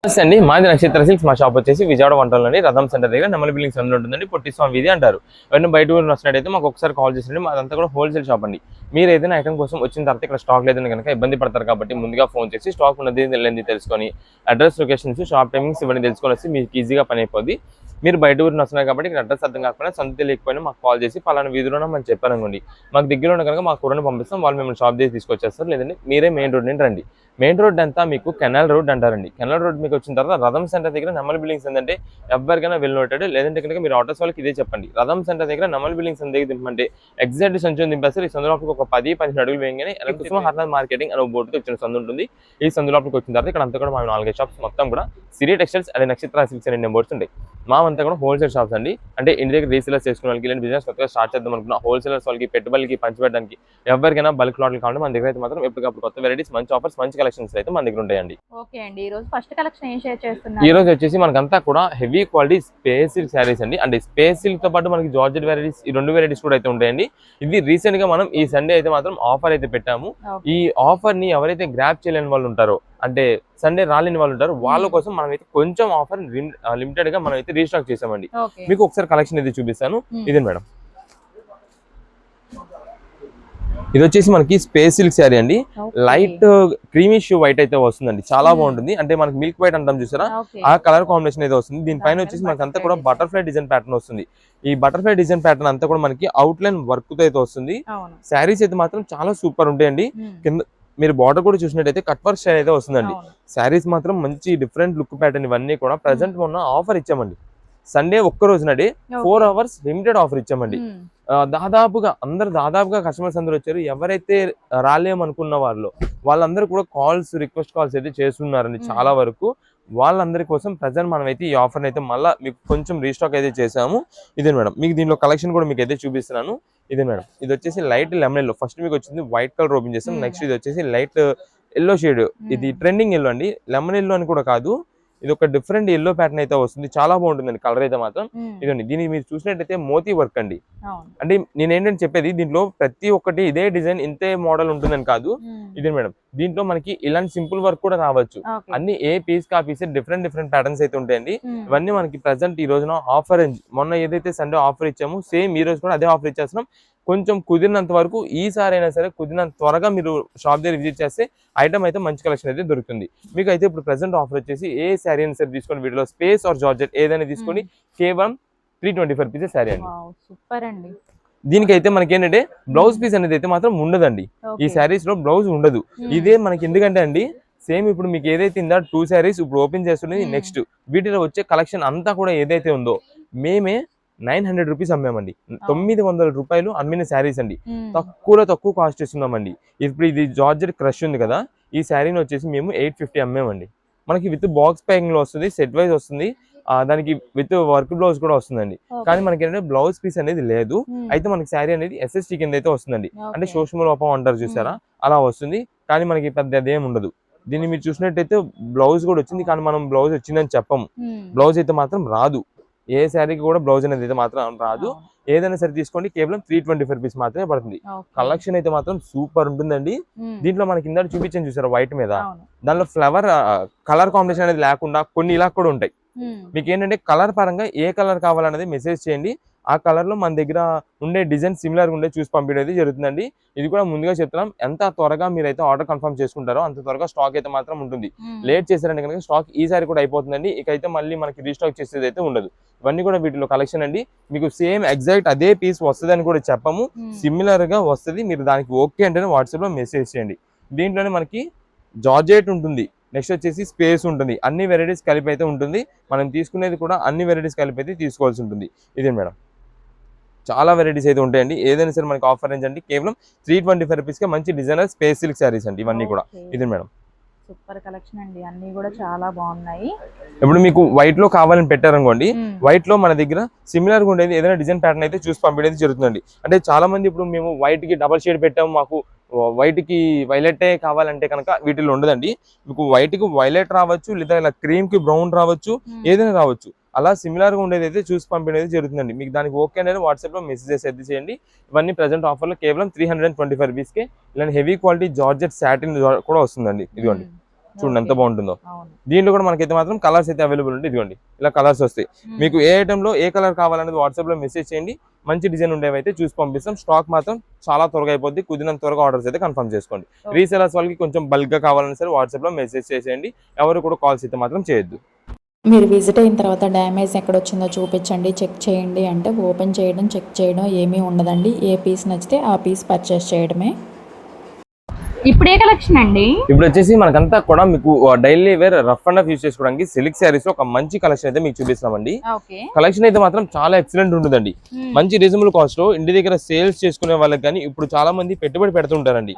నమస్తే అండి, మాది నక్షత్ర సిల్క్స్. మా షాప్ వచ్చేసి విజయవాడ వంటలోని రథం సెంటర్ దగ్గర నెమలి బిల్డింగ్స్ అందులో ఉంటుందండి. పొట్టి స్వామి వీధి అంటారు. ఎవరైనా బయట ఊరు వస్తున్నట్టయితే మాకు ఒకసారి కాల్ చేయండి. మాదంతా కూడా హోల్సేల్ షాప్ అండి. మీరు ఏదైనా ఐటమ్ కోసం వచ్చిన తర్వాత ఇక్కడ స్టాక్ లేదని కనుక ఇబ్బంది పడతారు కాబట్టి ముందుగా ఫోన్ చేసి స్టాక్ ఉన్నది లేనిది తెలుసుకొని అడ్రస్, లొకేషన్స్, షాప్ టైమింగ్స్ ఇవన్నీ తెలుసుకొని వస్తే మీకు ఈజీగా పని అయిపోద్ది. మీరు బయట ఊరిని వస్తున్నారు కాబట్టి ఇక్కడ అడ్రస్ అర్థం కాకపోయినా సొంత తెలియకపోయినా మాకు కాల్ చేసి పలానా వీధిలోనే మనం చెప్పారనుకోండి, మాకు దగ్గర ఉన్న కనుక మా కూరని పంపిస్తాం. వాళ్ళు మిమ్మల్ని షాప్ చేసి తీసుకొచ్చేస్తారు. లేదంటే మీరే మెయిన్ రోడ్ నుండి రండి. మెయిన్ రోడ్ అంతా మీకు కెనాల్ రోడ్ అంటారండి. కెనాల్ రోడ్ మీకు వచ్చిన తర్వాత రథం సెంటర్ దగ్గర నెమలి బిల్డింగ్స్ ఏంటంటే ఎవరికైనా వెళ్ళినట్టాడు. లేదంటే కనుక మీరు ఆటోస్ వాళ్ళకి ఇదే చెప్పండి. రథం సెంటర్ దగ్గర నెమలి బిల్డింగ్స్ దగ్గర దింపంటే ఎగ్జాక్ట్ సంచుని దింపేస్తారు. ఈ సందులోపలికి ఒక 10-15 అడుగులు వేయగానే కుసుమ హర్నాథ్ మార్కెటింగ్ అనే బోర్డుతో వచ్చిన సందు ఉంటుంది. ఈ సందులోపలికి వచ్చిన తర్వాత ఇక్కడ అంతా కూడా మా 4 షాప్స్ మొత్తం కూడా సిరి టెక్స్టైల్స్ అనే నక్షత్ర సిల్క్స్ అనే నెంబర్స్ ఉంటాయి. మావంతా కూడా హోల్సేల్ షాప్స్ అండి. అంటే ఇంటి దగ్గర రీసేలర్స్ చేసుకునే వాళ్ళకి, ఇలాంటి బిజినెస్ కొత్తగా స్టార్ట్ చేద్దాం అనుకున్న హోల్సేలర్స్ వాళ్ళకి, పెట్టుబడికి పంచిపెట్టడానికి ఎవరికైనా బల్క్ లాట్లు కావాలి మన దగ్గర అయితే మాత్రం ఎప్పటికప్పుడు కొత్త వెరైటీస్, మంచి ఆఫర్స్, మంచి కలెక్షన్స్ అయితే మన దగ్గర ఉంటాయండి. ఓకే అండి, ఈ రోజు ఫస్ట్ కలెక్షన్ ఏం షేర్ చేస్తున్నారు? ఈ రోజు వచ్చేసి మనకంతా కూడా heavy quality space silk saris అండి. అంటే స్పేస్ సిల్క్ తో పాటు మనకి జార్జెట్ వెరైటీస్, ఈ 2 వెరైటీస్ కూడా అయితే ఉంటాయండి. ఇది రీసెంట్ గా మనం ఈ సండే అయితే మాత్రం ఆఫర్ అయితే పెట్టాము. ఈ ఆఫర్ ని ఎవరైతే గ్రాప్ చేయలేని వాళ్ళు ఉంటారో, అంటే సండే రాలేని వాళ్ళు ఉంటారు, వాళ్ళ కోసం మనం అయితే కొంచెం ఆఫర్ లిమిటెడ్ గా మనం అయితే రీస్టాక్ చేసామండి. మీకు ఒకసారి కలెక్షన్ అయితే చూపిస్తాను. ఇదే మేడం, ఇది వచ్చేసి మనకి స్పేస్ సిల్క్ శారీ అండి. లైట్ క్రీమిష్ వైట్ అయితే వస్తుందండి. చాలా బాగుంటుంది. అంటే మనకి మిల్క్ వైట్ అంటాం చూసారా, ఆ కలర్ కాంబినేషన్ అయితే వస్తుంది. దీనిపైన వచ్చేసి మనకి అంతా కూడా బటర్ఫ్లై డిజైన్ ప్యాటర్న్ వస్తుంది. ఈ బటర్ఫ్లై డిజైన్ ప్యాటర్న్ అంతా కూడా మనకి అవుట్ లైన్ వర్క్ తో అయితే వస్తుంది. శారీస్ అయితే మాత్రం చాలా సూపర్ ఉంటాయండి. కింద మీరు బార్డర్ కూడా చూసినట్టయితే కట్ వర్క్ స్టైల్ అయితే వస్తుందండి. శారీస్ మాత్రం మంచి డిఫరెంట్ లుక్ ప్యాటర్న్ ఇవన్నీ కూడా ప్రెసెంట్ మొన్న ఆఫర్ ఇచ్చామండి. సండే ఒక్క రోజునడే 4 hours లిమిటెడ్ ఆఫర్ ఇచ్చామండి. దాదాపుగా కస్టమర్స్ అందరూ వచ్చారు. ఎవరైతే రాలేమనుకున్న వాళ్ళందరూ కూడా రిక్వెస్ట్ కాల్స్ అయితే చేస్తున్నారండి. చాలా వరకు వాళ్ళందరి కోసం ప్రజెంట్ మనం అయితే ఈ ఆఫర్ అయితే మళ్ళీ మీకు కొంచెం రీస్టాక్ అయితే చేసాము. ఇదే మేడం, మీకు దీనిలో కలెక్షన్ కూడా మీకు అయితే చూపిస్తున్నాను. ఇదే మేడం, ఇది వచ్చేసి లైట్ లెమన్ ఎల్లో. ఫస్ట్ మీకు వచ్చింది వైట్ కలర్ ఓపెన్ చేస్తాం. నెక్స్ట్ ఇది వచ్చేసి లైట్ ఎల్లో షేడ్. ఇది ట్రెండింగ్ ఎల్లో అండి, లెమన్ ఎల్లో అని కూడా కాదు. ఇది ఒక డిఫరెంట్ ఎల్లో ప్యాటర్న్ అయితే వస్తుంది. చాలా బాగుంటుందండి కలర్ అయితే మాత్రం. ఇదండి, దీన్ని మీరు చూసినట్టయితే మోతీ వర్క్ అండి. అంటే నేను ఏంటంటే చెప్పేది, దీంట్లో ప్రతి ఒక్కటి ఇదే డిజైన్ ఇంతే మోడల్ ఉంటుందని కాదు. ఇదే మేడం, దీంట్లో మనకి ఇలాంటి సింపుల్ వర్క్ కూడా రావచ్చు. అన్ని ఏ పీస్ కా పీస్ డిఫరెంట్ ప్యాటర్న్స్ అయితే ఉంటాయండి. ఇవన్నీ మనకి ప్రెసెంట్ ఈ రోజున ఆఫర్. మొన్న ఏదైతే సండే ఆఫర్ ఇచ్చామో సేమ్ ఈ రోజు కూడా అదే ఆఫర్ ఇచ్చేస్తున్నాం. కొంచెం కుదిరినంత వరకు ఈసారి అయినా సరే కుదిరినంత త్వరగా మీరు షాప్ దగ్గర విజిట్ చేస్తే ఐటమ్ అయితే మంచి కలెక్షన్ అయితే దొరుకుతుంది. మీకు అయితే ఇప్పుడు ప్రెసెంట్ ఆఫర్ వచ్చేసి ఏ శారీ అయినా సరే తీసుకొని, వీటిలో స్పేస్ ఆర్ జార్జెట్ ఏదైనా తీసుకొని కేవలం 325 రూపీస్ శారీ అండి. సూపర్ అండి. దీనికైతే మనకి ఏంటంటే బ్లౌజ్ పీస్ అనేది అయితే మాత్రం ఉండదండి. ఈ శారీస్ లో బ్లౌజ్ ఉండదు. ఇదే మనకి ఎందుకంటే అండి, సేమ్ ఇప్పుడు మీకు ఏదైతే ఇందా 2 శారీస్ ఇప్పుడు ఓపెన్ చేస్తున్నది, నెక్స్ట్ వీటిలో వచ్చే కలెక్షన్ అంతా కూడా ఏదైతే ఉందో మేమే 900 రూపీస్ అమ్మామండి. 900 రూపాయలు అమ్మిన శారీస్ అండి. తక్కువ కాస్ట్ ఇస్తున్నామండి. ఇప్పుడు ఇది జార్జెట్ క్రష్ ఉంది కదా, ఈ శారీని వచ్చేసి మేము 850 అమ్మామండి. మనకి విత్ బాక్స్ ప్యాకింగ్ లో వస్తుంది, సెట్ వైజ్ వస్తుంది. దానికి విత్ వర్క్ బ్లౌజ్ కూడా వస్తుందండి. కానీ మనకి ఏంటంటే బ్లౌజ్ పీస్ అనేది లేదు. అయితే మనకి శారీ అనేది SST కింద అయితే వస్తుందండి. అంటే సూక్ష్మ లోపం అంటారు చూసారా, అలా వస్తుంది. కానీ మనకి పెద్ద అదేం ఉండదు. దీన్ని మీరు చూసినట్టయితే బ్లౌజ్ కూడా వచ్చింది, కానీ మనం బ్లౌజ్ వచ్చిందని చెప్పము. బ్లౌజ్ అయితే మాత్రం రాదు. ఏ శారీకి కూడా బ్లౌజ్ అనేది అయితే మాత్రం రాదు. ఏదైనా సరే తీసుకోండి, కేవలం 325 రూపీస్ మాత్రమే పడుతుంది. కలెక్షన్ అయితే మాత్రం సూపర్ ఉంటుందండి. దీంట్లో మనకి ఇందాక చూపించాను చూసారా వైట్ మీద, దానిలో ఫ్లవర్ కలర్ కాంబినేషన్ అనేది లేకుండా కొన్ని ఇలా కూడా ఉంటాయి. మీకు ఏంటంటే కలర్ పరంగా ఏ కలర్ కావాలనేది మెసేజ్ చేయండి. ఆ కలర్ లో మన దగ్గర ఉండే డిజైన్ సిమిలర్ ఉండే చూసి పంపించడం జరుగుతుందండి. ఇది కూడా ముందుగా చెప్తున్నాం, ఎంత త్వరగా మీరైతే ఆర్డర్ కన్ఫర్మ్ చేసుకుంటారో అంత త్వరగా స్టాక్ అయితే మాత్రం ఉంటుంది. లేట్ చేశారంటే కనుక స్టాక్ ఈసారి కూడా అయిపోతుందండి. ఇకైతే మళ్ళీ మనకి రీస్టాక్ చేసేది అయితే ఉండదు. ఇవన్నీ కూడా వీటిలో కలెక్షన్ అండి. మీకు సేమ్ ఎగ్జాక్ట్ అదే పీస్ వస్తుంది అని కూడా చెప్పము, సిమిలర్ గా వస్తుంది. మీరు దానికి ఓకే అంటేనే వాట్సాప్ లో మెసేజ్ చేయండి. దీంట్లోనే మనకి జార్జెట్ ఉంటుంది, నెక్స్ట్ వచ్చేసి స్పేస్ ఉంటుంది, అన్ని వెరైటీస్ కలిపి అయితే ఉంటుంది. మనం తీసుకునేది కూడా అన్ని వెరైటీస్ కలిపి అయితే తీసుకోవాల్సి ఉంటుంది. ఇదే మేడం, చాలా వెరైటీస్ అయితే ఉంటాయండి. ఏదైనా సరే మనకి ఆఫర్ రేంజ్ అండి కేవలం 325 రూపీస్ కి మంచి డిజైనర్ స్పేస్ సిల్క్ శారీస్ అండి ఇవన్నీ కూడా. ఇది మేడం, సూపర్ కలెక్షన్ అండి, అన్ని కూడా చాలా బాగున్నాయి. ఇప్పుడు మీకు వైట్ లో కావాలని పెట్టారనుకోండి, వైట్ లో మన దగ్గర సిమిలర్ గా ఉండేది ఏదైనా డిజైన్ ప్యాటర్న్ అయితే చూసి పంపించేది జరుగుతుందండి. అంటే చాలా మంది ఇప్పుడు మేము వైట్ కి డబల్ షేడ్ పెట్టాము, మాకు వైట్ కి వైలెట్ కావాలంటే కనుక వీటిలో ఉండదండి. మీకు వైట్ కి వైలెట్ రావచ్చు, లేదా ఇలా క్రీమ్ కి బ్రౌన్ రావచ్చు, ఏదైనా రావచ్చు. అలా సిమిలర్ గా ఉండేది అయితే చూసి పంపించేది జరుగుతుందండి. మీకు దానికి ఓకే అనేది వాట్సాప్ లో మెసేజెస్ అయితే చేయండి. ఇవన్నీ ప్రెసెంట్ ఆఫర్ లో కేవలం 325 రూపీస్ కే ఇలాంటి హెవీ క్వాలిటీ జార్జెట్ సాటిన్ కూడా వస్తుందండి. ఇదిగోండి, చూడండి ఎంత బాగుంటుందో. అవును. దీంట్లో కూడా మనకైతే మాత్రం కలర్స్ అయితే అవైలబుల్ ఉంటాయి. ఇదిగోండి ఇలా కలర్స్ వస్తాయి. మీకు ఏ ఐటమ్ లో ఏ కలర్ కావాలనేది వాట్సాప్ లో మెసేజ్ చేయండి. మంచి డిజైన్ ఉండేవి అయితే చూసి పంపిస్తాం. స్టాక్ మాత్రం చాలా త్వరగా అయిపోద్ది. కుదిరినంత త్వరగా ఆర్డర్స్ అయితే కన్ఫర్మ్ చేసుకోండి. రీసెలర్స్ వాళ్ళకి కొంచెం బల్క్ గా కావాలన్నా సరే వాట్సాప్ లో మెసేజ్ చేసేయండి. ఎవరు కూడా కాల్స్ అయితే మాత్రం చేయొద్దు. మీరు విజిట్ అయిన తర్వాత డ్యామేజ్ ఎక్కడ వచ్చిందో చూపించండి, చెక్ చేయండి అంటే ఓపెన్ చేయడం, చెక్ చేయడం ఏమీ ఉండదండి. ఏ పీస్ నచ్చితే ఆ పీస్ పర్చేస్ చేయడమే. ఇప్పుడు ఏ కలెక్షన్ అండి? ఇప్పుడు వచ్చేసి మనకంతా కూడా మీకు daily wear rough and rough use చేసుకోవడానికి సిల్క్ శారీస్ లో ఒక మంచి కలెక్షన్ అయితే మీకు చూపిస్తామండి. కలెక్షన్ అయితే మాత్రం చాలా ఎక్సలెంట్ ఉంటుందండి. మంచి రీజనబుల్ కాస్ట్ లో ఇంటి దగ్గర సేల్స్ చేసుకునే వాళ్ళకి కానీ ఇప్పుడు చాలా మంది పెట్టుబడి పెడుతుంటారండి.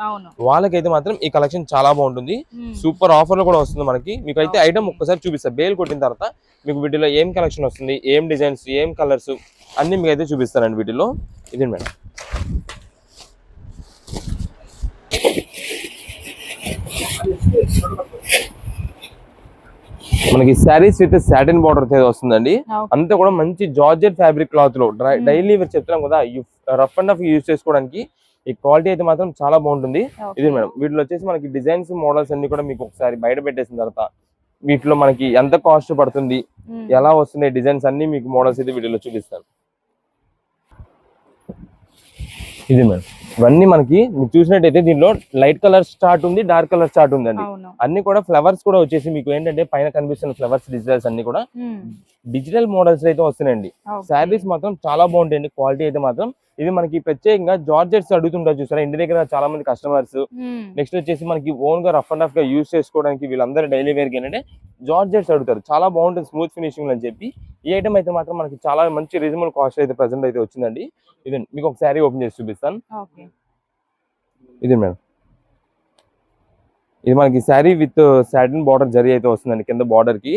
వాళ్ళకైతే మాత్రం ఈ కలెక్షన్ చాలా బాగుంటుంది. సూపర్ ఆఫర్ లో కూడా వస్తుంది మనకి. మీకు అయితే ఐటమ్ ఒక్కసారి చూపిస్తా. బేల్ కొట్టిన తర్వాత మీకు వీటిలో ఏం కలెక్షన్ వస్తుంది, ఏం డిజైన్స్, ఏం కలర్స్ అన్ని మీకు అయితే చూపిస్తానండి వీటిలో. ఇది మేడం, మనకి శారీస్ విత్ సాటిన్ బార్డర్ అయితే వస్తుందండి. అంతా కూడా మంచి జార్జెట్ ఫ్యాబ్రిక్ క్లాత్ లో డైలీ వేర్ చెప్తున్నాం కదా, రఫ్ అండ్ రఫ్ యూజ్ చేసుకోవడానికి ఈ క్వాలిటీ అయితే మాత్రం చాలా బాగుంటుంది. ఇది మేడం, వీటిలో వచ్చేసి మనకి డిజైన్స్, మోడల్స్ అన్ని కూడా మీకు ఒకసారి బయట పెట్టేసిన తర్వాత వీటిలో మనకి ఎంత కాస్ట్ పడుతుంది, ఎలా వస్తున్నాయి డిజైన్స్ అన్ని మీకు మోడల్స్ అయితే వీడియోలో చూపిస్తాను. ఇది మేడం, ఇవన్నీ మనకి మీరు చూసినట్టయితే దీనిలో లైట్ కలర్ స్టార్ట్ ఉంది, డార్క్ కలర్ స్టార్ట్ ఉందండి. అన్ని కూడా ఫ్లవర్స్ కూడా వచ్చేసి మీకు ఏంటంటే పైన కనిపిస్తున్న ఫ్లవర్స్ డిజిటల్స్ అన్ని కూడా డిజిటల్ మోడల్స్ అయితే వస్తున్నాయండి. శారీస్ మాత్రం చాలా బాగుంటాయండి. క్వాలిటీ అయితే మాత్రం ఇది మనకి ప్రత్యేకంగా జార్జెట్స్ అడుగుతుంటారు చూసారా ఇంటి దగ్గర చాలా మంది కస్టమర్స్. నెక్స్ట్ వచ్చేసి మనకి ఓన్ గా రఫ్ అండ్ రఫ్ గా యూజ్ చేసుకోవడానికి వీళ్ళందరూ డైలీ వేర్ కి ఏంటంటే జార్జెట్స్ అడుగుతారు. చాలా బాగుంటుంది స్మూత్ ఫినిషింగ్ అని చెప్పి ఈ ఐటమ్ అయితే మాత్రం మనకి చాలా మంచి రీజనబుల్ కాస్ట్ అయితే ప్రెసెంట్ అయితే వచ్చిందండి. ఇది మీకు ఒక శారీ ఓపెన్ చేసి చూపిస్తాను. ఇది మేడం, ఇది మనకి sari with satin border zari అయితే వస్తుందండి కింద బార్డర్ కి.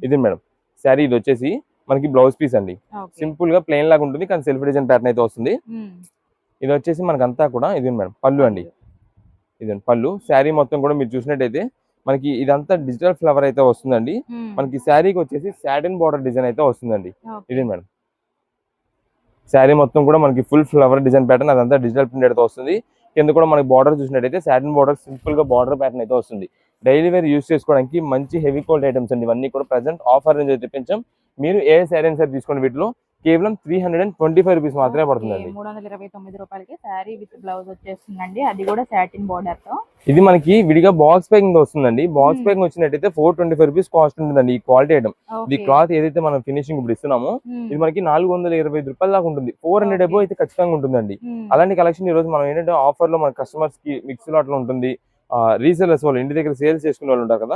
ఇది మేడం శారీ, ఇది వచ్చేసి మనకి బ్లౌజ్ పీస్ అండి. సింపుల్ గా ప్లెయిన్ లాగా ఉంటుంది కానీ సెల్ఫ్ డిజైన్ ప్యాటర్న్ అయితే వస్తుంది. ఇది వచ్చేసి మనకంతా కూడా ఇది మేడం పళ్ళు అండి. ఇది పళ్ళు. శారీ మొత్తం కూడా మీరు చూసినట్టయితే మనకి ఇదంతా డిజిటల్ ఫ్లవర్ అయితే వస్తుందండి. మనకి శారీకి వచ్చేసి సాటిన్ బార్డర్ డిజైన్ అయితే వస్తుందండి. ఇది మేడం, శారీ మొత్తం కూడా మనకి ఫుల్ ఫ్లవర్ డిజైన్ ప్యాటర్న్ అదంతా డిజిటల్ ప్రింట్ అయితే వస్తుంది. కింద కూడా మనకి బార్డర్ చూసినట్టయితే సాటిన్ బార్డర్ సింపుల్ గా బార్డర్ ప్యాటర్న్ అయితే వస్తుంది. డైలీ వేర్ యూస్ చేసుకోవడానికి మంచి హెవీ క్వాలిటీ ఐటమ్స్ అండి. ఇవన్నీ కూడా ప్రెసెంట్ ఆఫర్ రేంజ్ అయితే తెప్పించాం. మీరు ఏ శారీ సార్ తీసుకోండి వీటిలో కేవలం 325 రూపీస్ మాత్రమే పడుతుందండి. 329 రూపాయలకి శారీ విత్ బ్లౌజ్ వచ్చేస్తుందండి, అది కూడా సాటిన్ బార్డర్ తో. ఇది మనకి విడిగా బాక్స్ ప్యాకింగ్ వస్తుందండి. బాక్స్ ప్యాకింగ్ వచ్చినట్టయితే 425 రూపీస్ కాస్ట్ ఉంటుందండి ఈ క్వాలిటీ ఐటమ్. ఇది క్లాత్ ఏదైతే మనం ఫినిషింగ్ ఇప్పుడు ఇస్తున్నామో ఇది మనకి 425 రూపాయల దాకా ఉంటుంది. 400 అబో అయితే ఖచ్చితంగా ఉంటుందండి. అలాంటి కలెక్షన్ ఈ రోజు మనం ఏంటంటే ఆఫర్ లో మన కస్టమర్స్ కి మిక్స్ లాట్ లో ఉంటుంది. రీసెలర్స్ వాళ్ళు ఇంటి దగ్గర సేల్స్ చేసుకునే వాళ్ళు ఉంటారు కదా,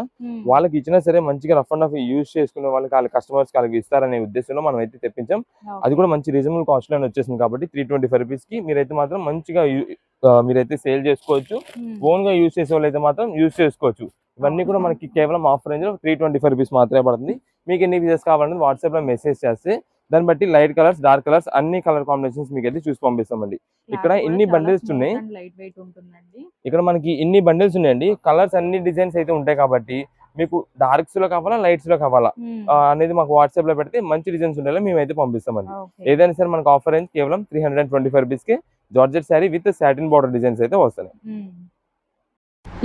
వాళ్ళకి ఇచ్చినా సరే మంచిగా రఫ్ అండ్ రఫ్ యూజ్ చేసుకునే వాళ్ళకి వాళ్ళ కస్టమర్స్ వాళ్ళకి ఇస్తారనే ఉద్దేశంలో మనం అయితే తెప్పించాం. అది కూడా మంచి రీజనబుల్ కాస్ట్ లో వచ్చేసింది కాబట్టి 325 రూపీస్ కి మీరైతే మాత్రం మంచిగా మీరైతే సేల్ చేసుకోవచ్చు. ఓన్ గా యూజ్ చేసే వాళ్ళు అయితే మాత్రం యూజ్ చేసుకోవచ్చు. ఇవన్నీ కూడా మనకి కేవలం ఆఫర్ రేంజ్ లో 325 రూపీస్ మాత్రమే పడుతుంది. మీకు ఎన్ని పీసెస్ కావాలని వాట్సాప్ లో మెసేజ్ చేస్తే దాన్ని బట్టి లైట్ కలర్స్, డార్క్ కలర్స్ అన్ని కలర్ కాంబినేషన్స్ మీకు అయితే చూసి పంపిస్తామండి. ఇక్కడ ఇన్ని బండిల్స్ ఉన్నాయి, ఇక్కడ మనకి ఇన్ని బండిల్స్ ఉన్నాయండి. కలర్స్ అన్ని డిజైన్స్ అయితే ఉంటాయి కాబట్టి మీకు డార్క్స్ లో కావాలా, లైట్స్ లో కావాలా అనేది మాకు వాట్సాప్ లో పెడితే మంచి డిజైన్స్ ఉండేలా మేమైతే పంపిస్తామండి. ఏదైనా సరే మనకు ఆఫర్ రేంజ్ కేవలం 325 రూపీస్ కి georgette sari with satin border designs అయితే వస్తాయి.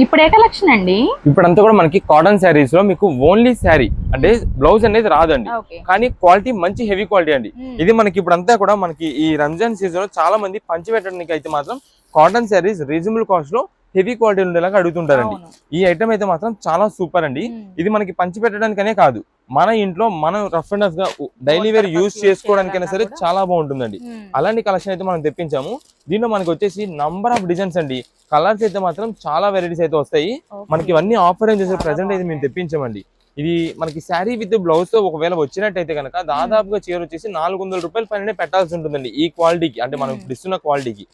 ఇప్పుడు ఏ కలెక్షన్ అండి? ఇప్పుడంతా కూడా మనకి కాటన్ శారీస్ లో మీకు ఓన్లీ శారీ అంటే బ్లౌజ్ అనేది రాదండి, కానీ క్వాలిటీ మంచి హెవీ క్వాలిటీ అండి. ఇది మనకి ఇప్పుడంతా కూడా మనకి ఈ రంజాన్ సీజన్ లో చాలా మంది పంచి పెట్టడానికి అయితే మాత్రం కాటన్ శారీస్ రీజనబుల్ కాస్ట్ లో హెవీ క్వాలిటీ ఉండేలాగా అడుగుతుంటారండి. ఈ ఐటమ్ అయితే మాత్రం చాలా సూపర్ అండి. ఇది మనకి పంచి పెట్టడానికనే కాదు, మన ఇంట్లో మనం రఫ్ అండ్ రఫ్ గా డైలీ వేర్ యూజ్ చేసుకోవడానికైనా సరే చాలా బాగుంటుందండి. అలాంటి కలెక్షన్ అయితే మనం తెప్పించాము. దీనిలో మనకి వచ్చేసి నంబర్ ఆఫ్ డిజైన్స్ అండి. కలర్స్ అయితే మాత్రం చాలా వెరైటీస్ అయితే వస్తాయి. మనకి ఇవన్నీ ఆఫర్ రేంజ్ ప్రెసెంట్ అయితే మేము తెప్పించామండి. ఇది మనకి శారీ విత్ బ్లౌజ్ తో ఒకవేళ వచ్చినట్టయితే కనుక దాదాపుగా చీర వచ్చేసి 400 రూపాయల పైన పెట్టాల్సి ఉంటుందండి ఈ క్వాలిటీకి, అంటే మనం ఇస్తున్న క్వాలిటీకి.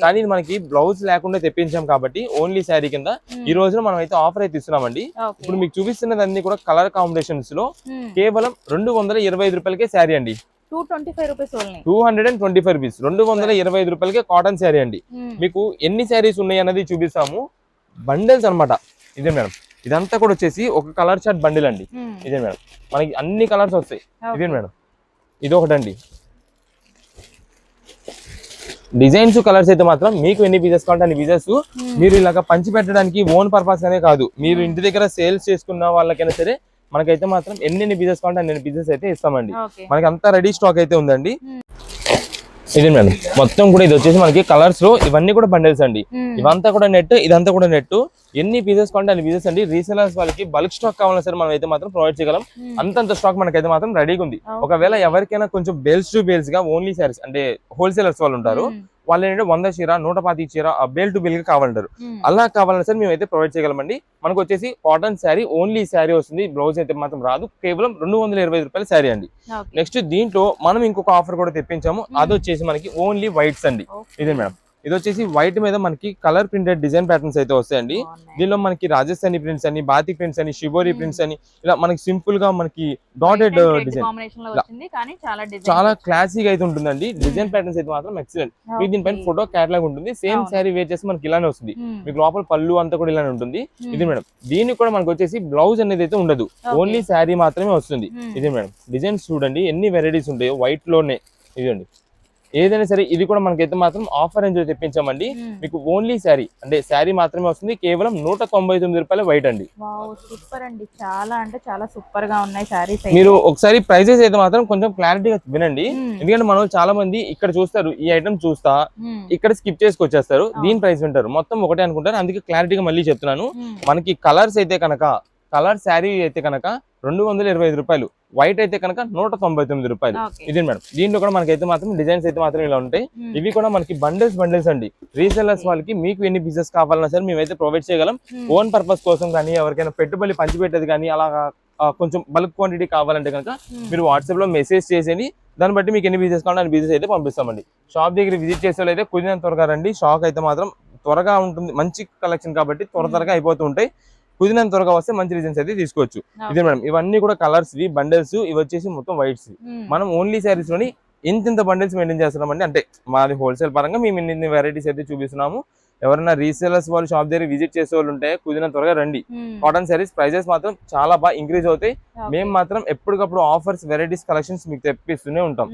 కానీ ఇది మనకి బ్లౌజ్ లేకుండా తెప్పించాం కాబట్టి ఓన్లీ శారీ కింద ఈ రోజున మనం అయితే ఆఫర్ అయితే ఇస్తున్నామండి. ఇప్పుడు మీకు చూపిస్తున్నది అన్ని కూడా కలర్ కాంబినేషన్స్ లో కేవలం 225 రూపాయలకే శారీ అండి. 225 రూపీస్, 225 రూపీస్, 225 రూపాయలకే కాటన్ శారీ అండి. మీకు ఎన్ని శారీస్ ఉన్నాయి అన్నది చూపిస్తాము. బండిల్స్ అన్నమాట. ఇదే మేడం, ఇదంతా కూడా వచ్చేసి ఒక కలర్ చార్ట్ బండిల్ అండి. ఇదే మేడం, మనకి అన్ని కలర్స్ వస్తాయి. ఇదే మేడం, ఇది ఒకటండి. డిజైన్స్ కలర్స్ అయితే మాత్రం మీకు ఎన్ని పీసెస్ కావాలంటే అన్ని పీసెస్ మీరు ఇలాగ పంచి పెట్టడానికి ఓన్ పర్పస్ అనే కాదు, మీరు ఇంటి దగ్గర సేల్స్ చేసుకున్న వాళ్ళకైనా సరే మనకైతే మాత్రం ఎన్ని పీసెస్ కావాలంటే అన్ని పీసెస్ అయితే ఇస్తామండి. మనకి అంతా రెడీ స్టాక్ అయితే ఉందండి. ఇది మేడం మొత్తం కూడా ఇది వచ్చేసి మనకి కలర్స్ లో ఇవన్నీ కూడా బండిల్స్ అండి. ఇవంతా కూడా నెట్, ఇదంతా కూడా నెట్. ఎన్ని పీసెస్ కావాలంటే అన్ని పీసెస్ అండి. రీసెలర్స్ వాళ్ళకి బల్క్ స్టాక్ కావాలన్నా సరే మనం అయితే మాత్రం ప్రొవైడ్ చేయగలం. అంతంత స్టాక్ మనకైతే మాత్రం రెడీగా ఉంది. ఒకవేళ ఎవరికైనా కొంచెం బేల్స్ టు బేల్స్ గా ఓన్లీ సారీస్ అంటే హోల్సేలర్స్ వాళ్ళు ఉంటారు, వాళ్ళు ఏంటంటే 100 చీర 110 చీర బేల్ టు బేల్ గా కావాలంటారు. అలా కావాలన్నా సరే మేమైతే ప్రొవైడ్ చేయగలమండి. మనకు వచ్చేసి కాటన్ శారీ ఓన్లీ శారీ వస్తుంది, బ్లౌజ్ అయితే మాత్రం రాదు. కేవలం 225 రూపాయల శారీ అండి. నెక్స్ట్ దీంట్లో మనం ఇంకొక ఆఫర్ కూడా తెప్పించాము, అది వచ్చేసి మనకి ఓన్లీ వైట్స్ అండి. ఇదే మేడం, ఇది వచ్చేసి వైట్ మీద మనకి కలర్ ప్రింటెడ్ డిజైన్ ప్యాటర్న్స్ అయితే వస్తాయండి. దీనిలో మనకి రాజస్థానీ ప్రింట్స్ అని, బాతిక్ ప్రింట్స్ అని, షిబోరి ప్రింట్స్ అని, ఇలా మనకి సింపుల్ గా మనకి డాటెడ్ డిజైన్ చాలా క్లాసీగా అయితే ఉంటుందండి. డిజైన్ ప్యాటర్న్స్ అయితే మాత్రం ఎక్సలెంట్. మీకు దీనిపైన ఫోటో క్యాటలాగ్ ఉంటుంది, సేమ్ శారీ వేర్ చేసి మనకి ఇలానే వస్తుంది. మీకు లోపల పళ్ళు అంతా కూడా ఇలానే ఉంటుంది. ఇది మేడం, దీనికి కూడా మనకి వచ్చేసి బ్లౌజ్ అనేది అయితే ఉండదు, ఓన్లీ శారీ మాత్రమే వస్తుంది. ఇది మేడం, డిజైన్స్ చూడండి ఎన్ని వెరైటీస్ ఉంటాయో వైట్ లోనే. ఇదండి ఏదైనా సరే ఇది కూడా మనకైతే మాత్రం ఆఫర్ రేంజ్ తెప్పించామండి. మీకు ఓన్లీ శారీ అంటే శారీ మాత్రమే వస్తుంది, కేవలం 199 రూపాయల వైట్ అండి. సూపర్ అండి, చాలా అంటే చాలా సూపర్ గా ఉన్నాయి శారీస్. మీరు ఒకసారి ప్రైజెస్ అయితే మాత్రం కొంచెం క్లారిటీగా వినండి, ఎందుకంటే మనం చాలా మంది ఇక్కడ చూస్తారు, ఈ ఐటమ్ చూస్తా ఇక్కడ స్కిప్ చేసుకొచ్చేస్తారు, దీని ప్రైస్ వింటారు, మొత్తం ఒకటే అనుకుంటారు. అందుకే క్లారిటీగా మళ్ళీ చెప్తున్నాను. మనకి కలర్స్ అయితే కనుక కలర్ శారీ అయితే కనుక 225 రూపాయలు, వైట్ అయితే కనుక 199 రూపాయలు. ఇది మేడం, దీంట్లో కూడా మనకైతే మాత్రం డిజైన్స్ అయితే మాత్రం ఇలా ఉంటాయి. ఇవి కూడా మనకి బండిల్స్ అండి. రీసెల్లర్స్ వాళ్ళకి మీకు ఎన్ని పీసెస్ కావాలన్నా సరే మేమైతే ప్రొవైడ్ చేయగలం. ఓన్ పర్పస్ కోసం కానీ ఎవరికైనా పెట్టుబడి పంచిపెట్టేది కానీ అలా కొంచెం బల్క్ క్వాంటిటీ కావాలంటే కనుక మీరు వాట్సాప్ లో మెసేజ్ చేసేది, దాన్ని బట్టి మీకు ఎన్ని పీసెస్ కావాలంటే అన్ని పీసెస్ అయితే పంపిస్తామండి. షాప్ దగ్గర విజిట్ చేసే అయితే కుదిరినంత త్వరగా రండి. షాప్ అయితే మాత్రం త్వరగా ఉంటుంది, మంచి కలెక్షన్ కాబట్టి త్వరగా అయిపోతూ ఉంటాయి. కుదిరినంత త్వరగా వస్తే మంచి డిజైన్స్ అయితే తీసుకోవచ్చు. ఇదే మేడం, ఇవన్నీ కూడా కలర్స్ బండిల్స్, ఇవి వచ్చేసి మొత్తం వైట్స్. మనం ఓన్లీ శారీస్ లోని ఇంత బండిల్స్ మెయింటైన్ చేస్తున్నామండి. అంటే మాది హోల్సేల్ పరంగా మేము ఇన్ని వెరైటీస్ అయితే చూపిస్తున్నాము. ఎవరైనా రీసేలర్స్ వాళ్ళు షాప్ దగ్గర విజిట్ చేసే వాళ్ళు ఉంటే కుదిరినంత త్వరగా రండి. కాటన్ శారీస్ ప్రైజెస్ మాత్రం చాలా బాగా ఇంక్రీజ్ అవుతాయి. మేము మాత్రం ఎప్పటికప్పుడు ఆఫర్స్ వెరైటీస్ కలెక్షన్స్ మీకు తెప్పిస్తూనే ఉంటాం.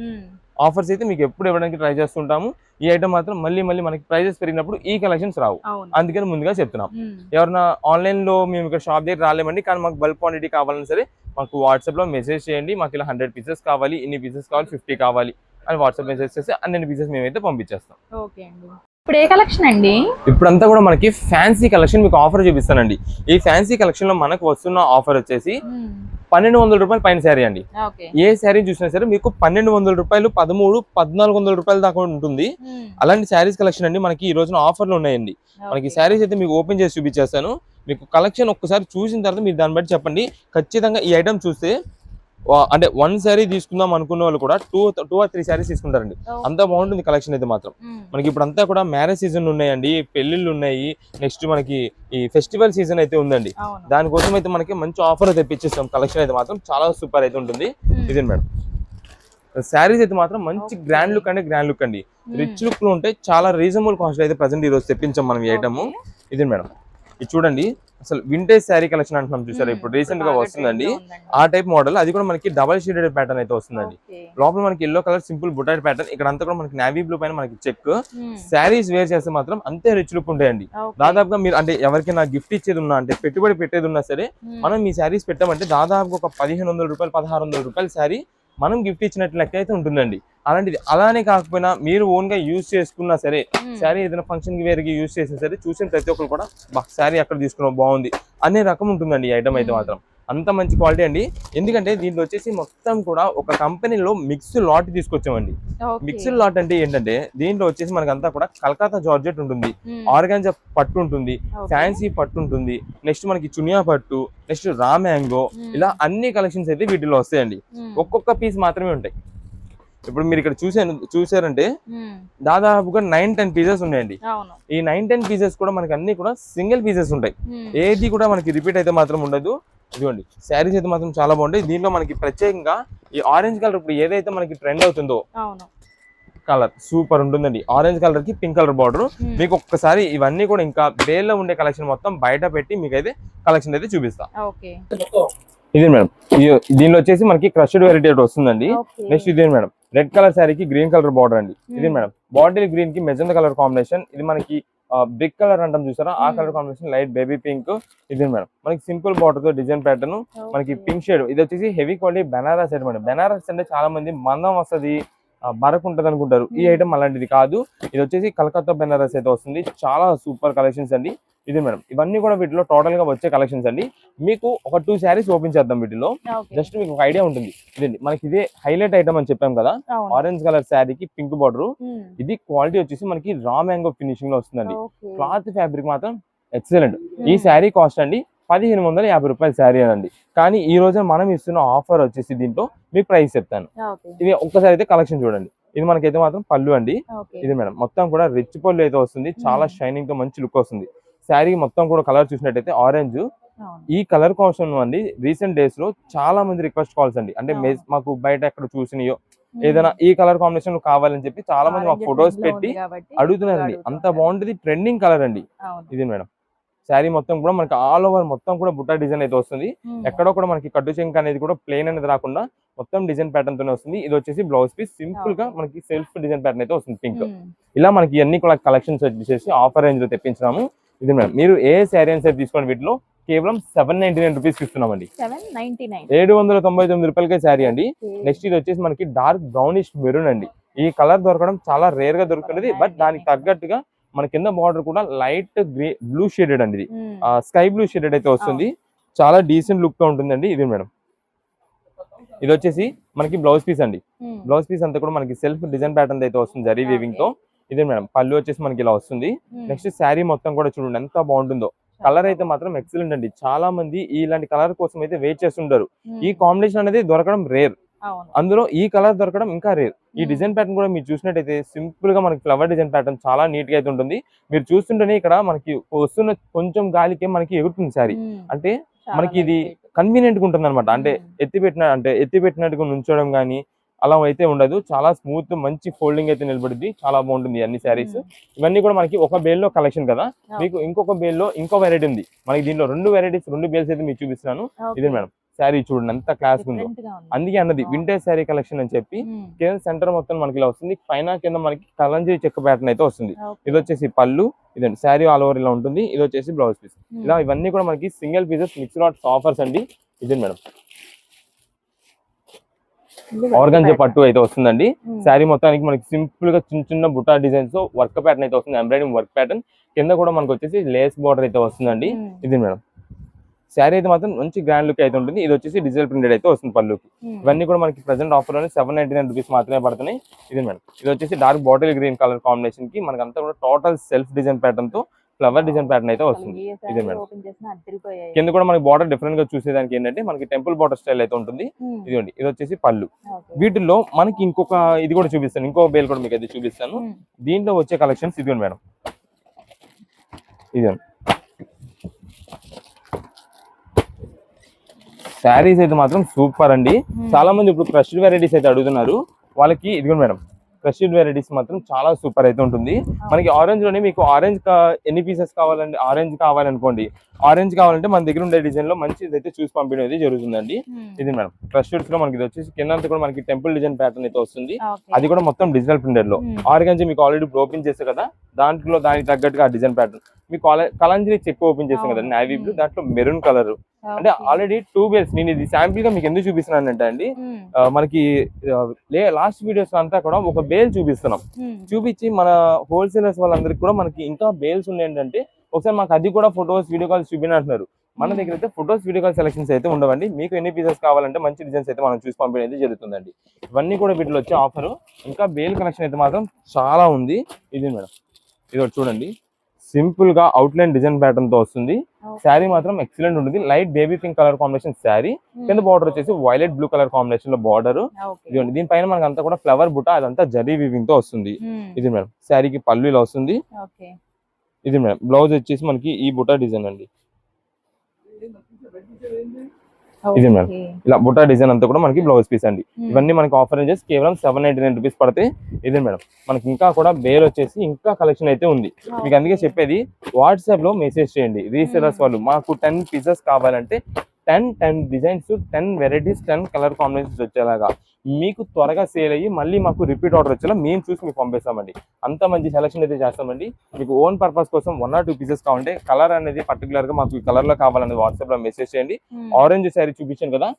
ఆఫర్స్ అయితే మీకు ఎప్పుడు ఇవ్వడానికి ట్రై చేస్తుంటాము. ఈ ఐటమ్ మాత్రం మళ్ళీ మనకి ప్రైజెస్ పెరిగినప్పుడు ఈ కలెక్షన్స్ రావు, అందుకని ముందుగా చెప్తున్నాం. ఎవరైనా ఆన్లైన్ లో మేము ఇక్కడ షాప్ దగ్గర రాలేమండి, కానీ మాకు బల్క్ క్వాంటిటీ కావాలన్నా సరే మాకు వాట్సాప్ లో మెసేజ్ చేయండి. మాకు ఇలా 100 పీసెస్ కావాలి, ఇన్ని పీసెస్ కావాలి, 50 కావాలి అని వాట్సాప్ మెసేజ్ చేస్తే అన్ని పీసెస్ మేమైతే పంపించేస్తాం. ఇప్పుడు ఏ కలెక్షన్ అండి? ఇప్పుడంతా కూడా మనకి ఫ్యాన్సీ కలెక్షన్ మీకు ఆఫర్ చూపిస్తానండి. ఈ ఫ్యాన్సీ కలెక్షన్ లో మనకు వస్తున్న ఆఫర్ వచ్చేసి 1200 రూపాయలు పైన శారీ అండి. ఏ శారీ చూసినా సరే మీకు 1200 రూపాయలు, 1300, 1400 రూపాయల దాకా ఉంటుంది. అలాంటి శారీస్ కలెక్షన్ అండి మనకి ఈ రోజున ఆఫర్లు ఉన్నాయండి. మనకి శారీస్ అయితే మీకు ఓపెన్ చేసి చూపించేస్తాను. మీకు కలెక్షన్ ఒక్కసారి చూసిన తర్వాత మీరు దాన్ని బట్టి చెప్పండి. ఖచ్చితంగా ఈ ఐటమ్ చూస్తే అంటే 1 శారీ తీసుకుందాం అనుకున్న వాళ్ళు కూడా 2 or 3 శారీస్ తీసుకుంటారండి. అంత బాగుంటుంది కలెక్షన్ అయితే మాత్రం. మనకి ఇప్పుడు అంతా కూడా మ్యారేజ్ సీజన్ ఉన్నాయండి, పెళ్లిళ్ళు ఉన్నాయి, నెక్స్ట్ మనకి ఈ ఫెస్టివల్ సీజన్ అయితే ఉందండి. దానికోసం అయితే మనకి మంచి ఆఫర్ తెప్పించేస్తాం. కలెక్షన్ అయితే మాత్రం చాలా సూపర్ అయితే ఉంటుంది. ఇదే మేడం, శారీస్ అయితే మాత్రం మంచి గ్రాండ్ లుక్ అండి, రిచ్ లుక్ లో ఉంటాయి. చాలా రీజనబుల్ కాస్ట్ అయితే ప్రెసెంట్ ఈ రోజు తెప్పించాం మనం ఈ ఐటమ్. ఇదే మేడం, ఇది చూడండి అసలు వింటేజ్ శారీ కలెక్షన్ అంటున్నాం చూసారా, ఇప్పుడు రీసెంట్ గా వస్తుందండి ఆ టైప్ మోడల్. అది కూడా మనకి డబల్ షేడెడ్ ప్యాటర్న్ అయితే వస్తుందండి. లోపల మనకి ఎల్లో కలర్ సింపుల్ బుటాడ్ ప్యాటర్న్, ఇక్కడ అంతా కూడా మనకి నావీ బ్లూ పైన మనకి చెక్. శారీస్ వేర్ చేస్తే మాత్రం అంతే రిచ్ లుక్ ఉంటాయండి. దాదాపుగా మీరు అంటే ఎవరికైనా గిఫ్ట్ ఇచ్చేది ఉన్నా అంటే పెట్టుబడి పెట్టేది ఉన్నా సరే మనం ఈ శారీస్ పెట్టామంటే దాదాపుగా ఒక 1500 రూపాయలు 1600 రూపాయల శారీ మనం గిఫ్ట్ ఇచ్చినట్టు లెక్క అయితే ఉంటుందండి. అలాంటిది అలానే కాకపోయినా మీరు ఓన్ గా యూజ్ చేసుకున్నా సరే, శారీ ఏదైనా ఫంక్షన్ కి వేరేకి యూజ్ చేసినా సరే చూసిన ప్రతి ఒక్కరు కూడా శారీ ఎక్కడ తీసుకున్నావు బాగుంది అనే రకం ఉంటుందండి ఈ ఐటమ్ అయితే మాత్రం. అంత మంచి క్వాలిటీ అండి. ఎందుకంటే దీంట్లో వచ్చేసి మొత్తం కూడా ఒక కంపెనీలో మిక్స్డ్ లాట్ తీసుకొచ్చామండి. మిక్స్డ్ లాట్ అంటే ఏంటంటే దీంట్లో వచ్చేసి మనకంతా కూడా కలకత్తా జార్జెట్ ఉంటుంది, ఆర్గాంజా పట్టు ఉంటుంది, ఫ్యాన్సీ పట్టు ఉంటుంది, నెక్స్ట్ మనకి చునియా పట్టు, నెక్స్ట్ రా మ్యాంగో, ఇలా అన్ని కలెక్షన్స్ అయితే వీటిలో వస్తాయండి. ఒక్కొక్క పీస్ మాత్రమే ఉంటాయి. ఇప్పుడు మీరు ఇక్కడ చూసారంటే దాదాపుగా 9-10 పీసెస్ ఉన్నాయండి. ఈ 9-10 పీసెస్ కూడా మనకి అన్ని కూడా సింగిల్ పీసెస్ ఉంటాయి, ఏది కూడా మనకి రిపీట్ అయితే మాత్రం ఉండదు. ఇదిగోండి శారీస్ అయితే మాత్రం చాలా బాగుంటాయి. దీంట్లో మనకి ప్రత్యేకంగా ఈ ఆరెంజ్ కలర్ ఇప్పుడు ఏదైతే మనకి ట్రెండ్ అవుతుందో కలర్ సూపర్ ఉంటుందండి. ఆరెంజ్ కలర్ కి పింక్ కలర్ బార్డర్. మీకు ఒక్కసారి ఇవన్నీ కూడా ఇంకా బేల్లో ఉండే కలెక్షన్ మొత్తం బయట పెట్టి మీకైతే కలెక్షన్ అయితే చూపిస్తా. ఇది మేడం, దీనిలో వచ్చేసి మనకి క్రష్డ్ వెరైటీ వస్తుందండి. నెక్స్ట్ ఇదే మేడం, రెడ్ కలర్ శారీకి గ్రీన్ కలర్ బార్డర్ అండి. ఇది మేడం బాటిల్ గ్రీన్ కి మెజెండా కలర్ కాంబినేషన్. ఇది మనకి బ్రిక్ కలర్ అంటాం చూసారా, ఆ colour combination light baby pink. ఇది మేడం మనకి సింపుల్ బార్డర్ తో డిజైన్ ప్యాటర్న్, మనకి పింక్ షేడ్. ఇది వచ్చేసి హెవీ క్వాలిటీ బెనారస్ ఐటమ్ అండి. బెనారస్ అంటే చాలా మంది మందం వస్తుంది, బరకు ఉంటది అనుకుంటారు. ఈ ఐటమ్ అలాంటిది కాదు. ఇది వచ్చేసి కలకత్తా బెనారస్ అయితే వస్తుంది. చాలా సూపర్ కలెక్షన్స్ అండి. ఇది మేడం ఇవన్నీ కూడా వీటిలో టోటల్ గా వచ్చే కలెక్షన్స్ అండి. మీకు ఒక 2 శారీస్ ఓపెన్ చేద్దాం వీటిలో, జస్ట్ మీకు ఒక ఐడియా ఉంటుంది. ఇదండి మనకి ఇదే హైలైట్ ఐటమ్ అని చెప్పాం కదా, ఆరెంజ్ కలర్ శారీకి పింక్ బార్డర్. ఇది క్వాలిటీ వచ్చేసి మనకి రా మ్యాంగో ఫినిషింగ్ లో వస్తుందండి. క్లాత్ ఫ్యాబ్రిక్ మాత్రం ఎక్సలెంట్. ఈ శారీ కాస్ట్ అండి 1550 రూపాయల శారీ అండి. కానీ ఈ రోజు మనం ఇస్తున్న ఆఫర్ వచ్చేసి దీంట్లో మీకు ప్రైస్ చెప్తాను. ఇది ఒక్కసారి అయితే కలెక్షన్ చూడండి. ఇది మనకైతే మాత్రం పళ్ళు అండి. ఇది మేడం మొత్తం కూడా రిచ్ పళ్ళు అయితే వస్తుంది. చాలా షైనింగ్ తో మంచి లుక్ వస్తుంది. శారీ మొత్తం కూడా కలర్ చూసినట్టయితే ఆరెంజ్. ఈ కలర్ కోసం అండి రీసెంట్ డేస్ లో చాలా మంది రిక్వెస్ట్ కాల్స్ అండి. అంటే మాకు బయట ఎక్కడ చూసినయో ఏదైనా ఈ కలర్ కాంబినేషన్ కావాలని చెప్పి చాలా మంది మాకు ఫొటోస్ పెట్టి అడుగుతున్నారండి. అంత బాగుంటుంది, ట్రెండింగ్ కలర్ అండి. ఇది మేడం శారీ మొత్తం కూడా మనకి ఆల్ ఓవర్ మొత్తం కూడా బుట్టా డిజైన్ అయితే వస్తుంది. ఎక్కడో కూడా మనకి కట్టు చెంక అనేది కూడా ప్లెయిన్ అనేది రాకుండా మొత్తం డిజైన్ ప్యాటర్న్ తోనే వస్తుంది. ఇది వచ్చేసి బ్లౌజ్ పీస్ సింపుల్ గా మనకి సెల్ఫ్ డిజైన్ ప్యాటర్న్ అయితే వస్తుంది పింక్. ఇలా మనకి అన్ని కూడా కలెక్షన్స్ వచ్చేసి ఆఫర్ రేంజ్ లో తెప్పించినాము. ఇది మేడం మీరు ఏ శారీ అని సరే తీసుకోండి, వీటిలో కేవలం 799 రూపీస్ ఇస్తున్నామండి. 799 రూపాయలకే శారీ అండి. నెక్స్ట్ ఇది వచ్చేసి మనకి డార్క్ బ్రౌనిష్ మెరూన్ అండి. ఈ కలర్ దొరకడం చాలా రేర్ గా దొరుకుతుంది. బట్ దానికి తగ్గట్టుగా మన కింద బార్డర్ కూడా లైట్ గ్రే బ్లూ షేడెడ్ అండి. ఇది స్కై బ్లూ షేడెడ్ అయితే వస్తుంది. చాలా డీసెంట్ లుక్ తో ఉంటుందండి. ఇది మేడం ఇది వచ్చేసి మనకి బ్లౌజ్ పీస్ అండి. బ్లౌజ్ పీస్ అంతా కూడా మనకి సెల్ఫ్ డిజైన్ ప్యాటర్న్ అయితే వస్తుంది జరీ వీవింగ్ తో. ఇదే మేడం పళ్ళు వచ్చేసి మనకి ఇలా వస్తుంది. నెక్స్ట్ శారీ మొత్తం కూడా చూడండి ఎంత బాగుంటుందో. కలర్ అయితే మాత్రం ఎక్సలెంట్ అండి. చాలా మంది ఇలాంటి కలర్ కోసం అయితే వెయిట్ చేస్తుంటారు. ఈ కాంబినేషన్ అనేది దొరకడం రేర్, అందులో ఈ కలర్ దొరకడం ఇంకా రేర్. ఈ డిజైన్ ప్యాటర్న్ కూడా మీరు చూసినట్టయితే సింపుల్ గా మనకి ఫ్లవర్ డిజైన్ ప్యాటర్న్ చాలా నీట్ గా అయితే ఉంటుంది. మీరు చూస్తుంటేనే ఇక్కడ మనకి వస్తున్న కొంచెం గాలికే మనకి ఎగురుతుంది శారీ. అంటే మనకి ఇది కన్వీనియంట్ గా ఉంటుంది అనమాట. అంటే ఎత్తి పెట్టినట్టుగా నుంచోడం కానీ అలా అయితే ఉండదు. చాలా స్మూత్ మంచి ఫోల్డింగ్ అయితే నిలబడింది. చాలా బాగుంటుంది అన్ని శారీస్. ఇవన్నీ కూడా మనకి ఒక బేల్ లో కలెక్షన్ కదా, మీకు ఇంకొక బేల్ లో ఇంకో వెరైటీ ఉంది. మనకి దీంట్లో 2 వెరైటీస్ 2 బేల్స్ అయితే మీకు చూపిస్తున్నాను. ఇది మేడం శారీ చూడండి ఎంత క్లాస్ ఉందో. అందుకే అన్నది వింటేజ్ శారీ కలెక్షన్ అని చెప్పి. కింద సెంటర్ మొత్తం మనకి ఇలా వస్తుంది. పైన కింద మనకి కలంజీ చెక్క ప్యాటర్న్ అయితే వస్తుంది. ఇది వచ్చేసి పళ్ళు. ఇదండి శారీ ఆల్ ఓవర్ ఇలా ఉంటుంది. ఇది వచ్చేసి బ్లౌజ్ పీస్. ఇలా ఇవన్నీ కూడా మనకి single pieces mix LADS offers అండి. ఇదే మేడం ఆర్గంజా పట్టు అయితే వస్తుందండి. శారీ మొత్తానికి మనకి సింపుల్ గా చిన్న చిన్న బుటా డిజైన్స్ వర్క్ ప్యాటర్న్ అయితే వస్తుంది. ఎంబ్రాయిడింగ్ వర్క్ ప్యాటర్న్ కింద కూడా మనకు వచ్చేసి లేస్ బార్డర్ అయితే వస్తుందండి. ఇది మేడం శారీ అయితే మాత్రం మంచి గ్రాండ్ లుక్ అయితే ఉంటుంది. ఇది వచ్చేసి డిజిటల్ ప్రింటెడ్ అయితే వస్తుంది పళ్ళుకి. ఇవన్నీ కూడా మనకి ప్రెసెంట్ ఆఫర్ లోనే 799 రూపీస్ మాత్రమే పడుతున్నాయి. ఇది మేడం ఇది వచ్చేసి dark bottle green colour combination కి మనకంతా కూడా టోటల్ సెల్ఫ్ డిజైన్ ప్యాటర్న్ తో ఫ్లవర్ డిజైన్ ప్యాటర్న్ అయితే వస్తుంది. ఇదే మేడం కింద కూడా మనకి బార్డర్ డిఫరెంట్ గా చూసేదానికి ఏంటంటే మనకి టెంపుల్ బార్డర్ స్టైల్ అయితే ఉంటుంది. ఇదిగోండి ఇది వచ్చేసి పళ్ళు. వీటిల్లో మనకి ఇంకొక ఇది కూడా చూపిస్తాను, ఇంకొక బేల్ కూడా మీకు అయితే చూపిస్తాను. దీంట్లో వచ్చే కలెక్షన్స్ ఇదిగోండి మేడం. ఇదిగోండి శారీస్ అయితే మాత్రం సూపర్ అండి. చాలా మంది ఇప్పుడు క్రష్డ్ వెరైటీస్ అయితే అడుగుతున్నారు. వాళ్ళకి ఇదిగోండి మేడం క్రష్డ్ వెరైటీస్ మాత్రం చాలా సూపర్ అయితే ఉంటుంది. మనకి ఆరెంజ్ లోనే మీకు ఆరెంజ్ ఎన్ని పీసెస్ కావాలండి, ఆరెంజ్ కావాలనుకోండి, ఆరెంజ్ కావాలంటే మన దగ్గర ఉండే డిజైన్ లో మంచి అయితే చూసి పంపించడం అయితే జరుగుతుందండి. ఇది మేడం క్రష్డ్స్ లో మనకి ఇది వచ్చేసి కింద కూడా మనకి టెంపుల్ డిజైన్ ప్యాటర్న్ అయితే వస్తుంది. అది కూడా మొత్తం డిజిటల్ ప్రింటెడ్ లో. ఆరెంజ్ మీకు ఆల్రెడీ ఓపెన్ చేస్తారు కదా, దాంట్లో దానికి తగ్గట్టుగా ఆ డిజైన్ ప్యాటర్న్. మీకు కలంజీ చెక్ ఓపెన్ చేస్తాం కదా నేవీ బ్లూ, దాంట్లో మెరూన్ కలర్. అంటే ఆల్రెడీ 2 బేల్స్. నేను ఇది శాంపిల్ గా మీకు ఎందుకు చూపిస్తున్నాను అంటే అండి, మనకి లాస్ట్ వీడియోస్ అంతా కూడా ఒక బేల్ చూపిస్తున్నాం. చూపించి మన హోల్సేలర్స్ వాళ్ళందరికీ కూడా మనకి ఇంకా బేల్స్ ఉన్నాయి ఏంటంటే ఒకసారి మాకు అది కూడా ఫొటోస్ వీడియో కాల్స్ చూపినంటున్నారు. మన దగ్గర అయితే ఫొటోస్ వీడియో కాల్ సెలెక్షన్స్ అయితే ఉండవండి. మీకు ఎన్ని పీసెస్ కావాలంటే మంచి డిజైన్స్ అయితే మనం చూసి పంపించడం అయితే జరుగుతుందండి. ఇవన్నీ కూడా వీటిలో వచ్చే ఆఫర్. ఇంకా బేల్ కలెక్షన్ అయితే మాత్రం చాలా ఉంది. ఇది మేడం ఇది చూడండి సింపుల్ గా అవుట్లైన్ డిజైన్ ప్యాటర్న్ తో వస్తుంది. శారీ మాత్రం ఎక్సలెంట్ ఉంటుంది. Light baby pink colour combination sari. కింద బార్డర్ వచ్చేసి వైలెట్ బ్లూ కలర్ కాంబినేషన్ లో బార్డర్. ఇదిగోండి దీనిపైన మనకి అంతా కూడా ఫ్లవర్ బుట్ట అదంతా జరీ వీవింగ్ తో వస్తుంది. ఇది మేడం శారీకి పళ్ళు ఇలా వస్తుంది. ఇది మేడం బ్లౌజ్ వచ్చేసి మనకి ఈ బుట్ట డిజైన్ అండి. ఇది మేడం ఇలా బుట్టా డిజైన్ అంతా కూడా మనకి బ్లౌజ్ పీస్ అండి. ఇవన్నీ మనకి ఆఫర్ రేంజెస్ కేవలం 799 రూపీస్ పడతాయి. ఇది మేడం మనకి ఇంకా కూడా బేల్ వచ్చేసి ఇంకా కలెక్షన్ అయితే ఉంది. మీకు అందుకే చెప్పేది వాట్సాప్ లో మెసేజ్ చేయండి. రీసెలర్స్ వాళ్ళు మాకు 10 పీసెస్ కావాలంటే 10 డిజైన్స్, 10 వెరైటీస్, 10 కలర్ కాంబినేషన్స్ వచ్చేలాగా మీకు త్వరగా సేల్ అయ్యి మళ్ళీ మాకు రిపీట్ ఆర్డర్ వచ్చేలా మేము చూసి మీకు పంపిస్తామండి. అంత మంచి సెలక్షన్ అయితే చేస్తామండి. మీకు ఓన్ పర్పస్ కోసం 1 or 2 పీసెస్ కావాలంటే కలర్ అనేది పర్టికులర్ గా మాకు ఈ కలర్ లో కావాలనేది వాట్సాప్ లో మెసేజ్ చేయండి. ఆరెంజ్ శారీ చూపించాను కదా,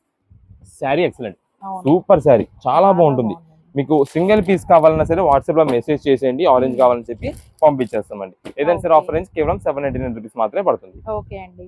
శారీ ఎక్సలెంట్, సూపర్ శారీ, చాలా బాగుంటుంది. మీకు సింగిల్ పీస్ కావాలన్నా సరే వాట్సాప్ లో మెసేజ్ చేసేయండి, ఆరెంజ్ కావాలని చెప్పి పంపించేస్తామండి. ఏదైనా సరే ఆఫర్ రేంజ్ కేవలం 799 రూపీస్ మాత్రమే పడుతుంది. ఓకే అండి.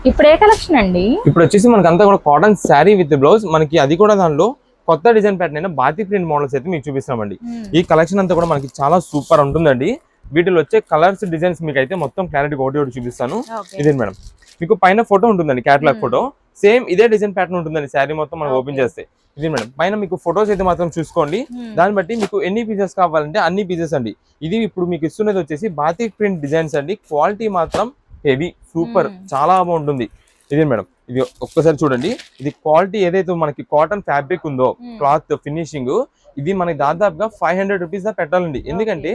ఇప్పుడు ఏ కలెక్షన్ అండి? ఇప్పుడు వచ్చేసి మనకి అంతా కూడా కాటన్ శారీ విత్ బ్లౌజ్, మనకి అది కూడా దానిలో కొత్త డిజైన్ ప్యాటర్న్ అయినా బాతిక్ ప్రింట్ మోడల్స్ అయితే మీకు చూపిస్తామండి. ఈ కలెక్షన్ అంతా కూడా మనకి చాలా సూపర్ ఉంటుందండి. వీటిలో వచ్చే కలర్స్, డిజైన్స్ మీకు అయితే మొత్తం క్లారిటీ ఒకటి చూపిస్తాను. ఇదే మేడం, మీకు పైన ఫోటో ఉంటుందండి, క్యాటలాగ్ ఫోటో, సేమ్ ఇదే డిజైన్ ప్యాటర్న్ ఉంటుందండి శారీ మొత్తం మనం ఓపెన్ చేస్తే. ఇది మేడం, పైన మీకు ఫొటోస్ అయితే మాత్రం చూసుకోండి. దాన్ని బట్టి మీకు ఎన్ని పీసెస్ కావాలంటే అన్ని పీసెస్ అండి. ఇది ఇప్పుడు మీకు ఇస్తున్నది వచ్చేసి బాతిక్ ప్రింట్ డిజైన్స్ అండి. క్వాలిటీ మాత్రం హెవీ, సూపర్, చాలా బాగుంటుంది. ఇది మేడం, ఇది ఒక్కసారి చూడండి. ఇది క్వాలిటీ ఏదైతే మనకి కాటన్ ఫ్యాబ్రిక్ ఉందో, క్లాత్ ఫినిషింగ్, ఇది మనకి దాదాపుగా 500 రూపీస్ దా పెట్టాలండి. ఎందుకంటే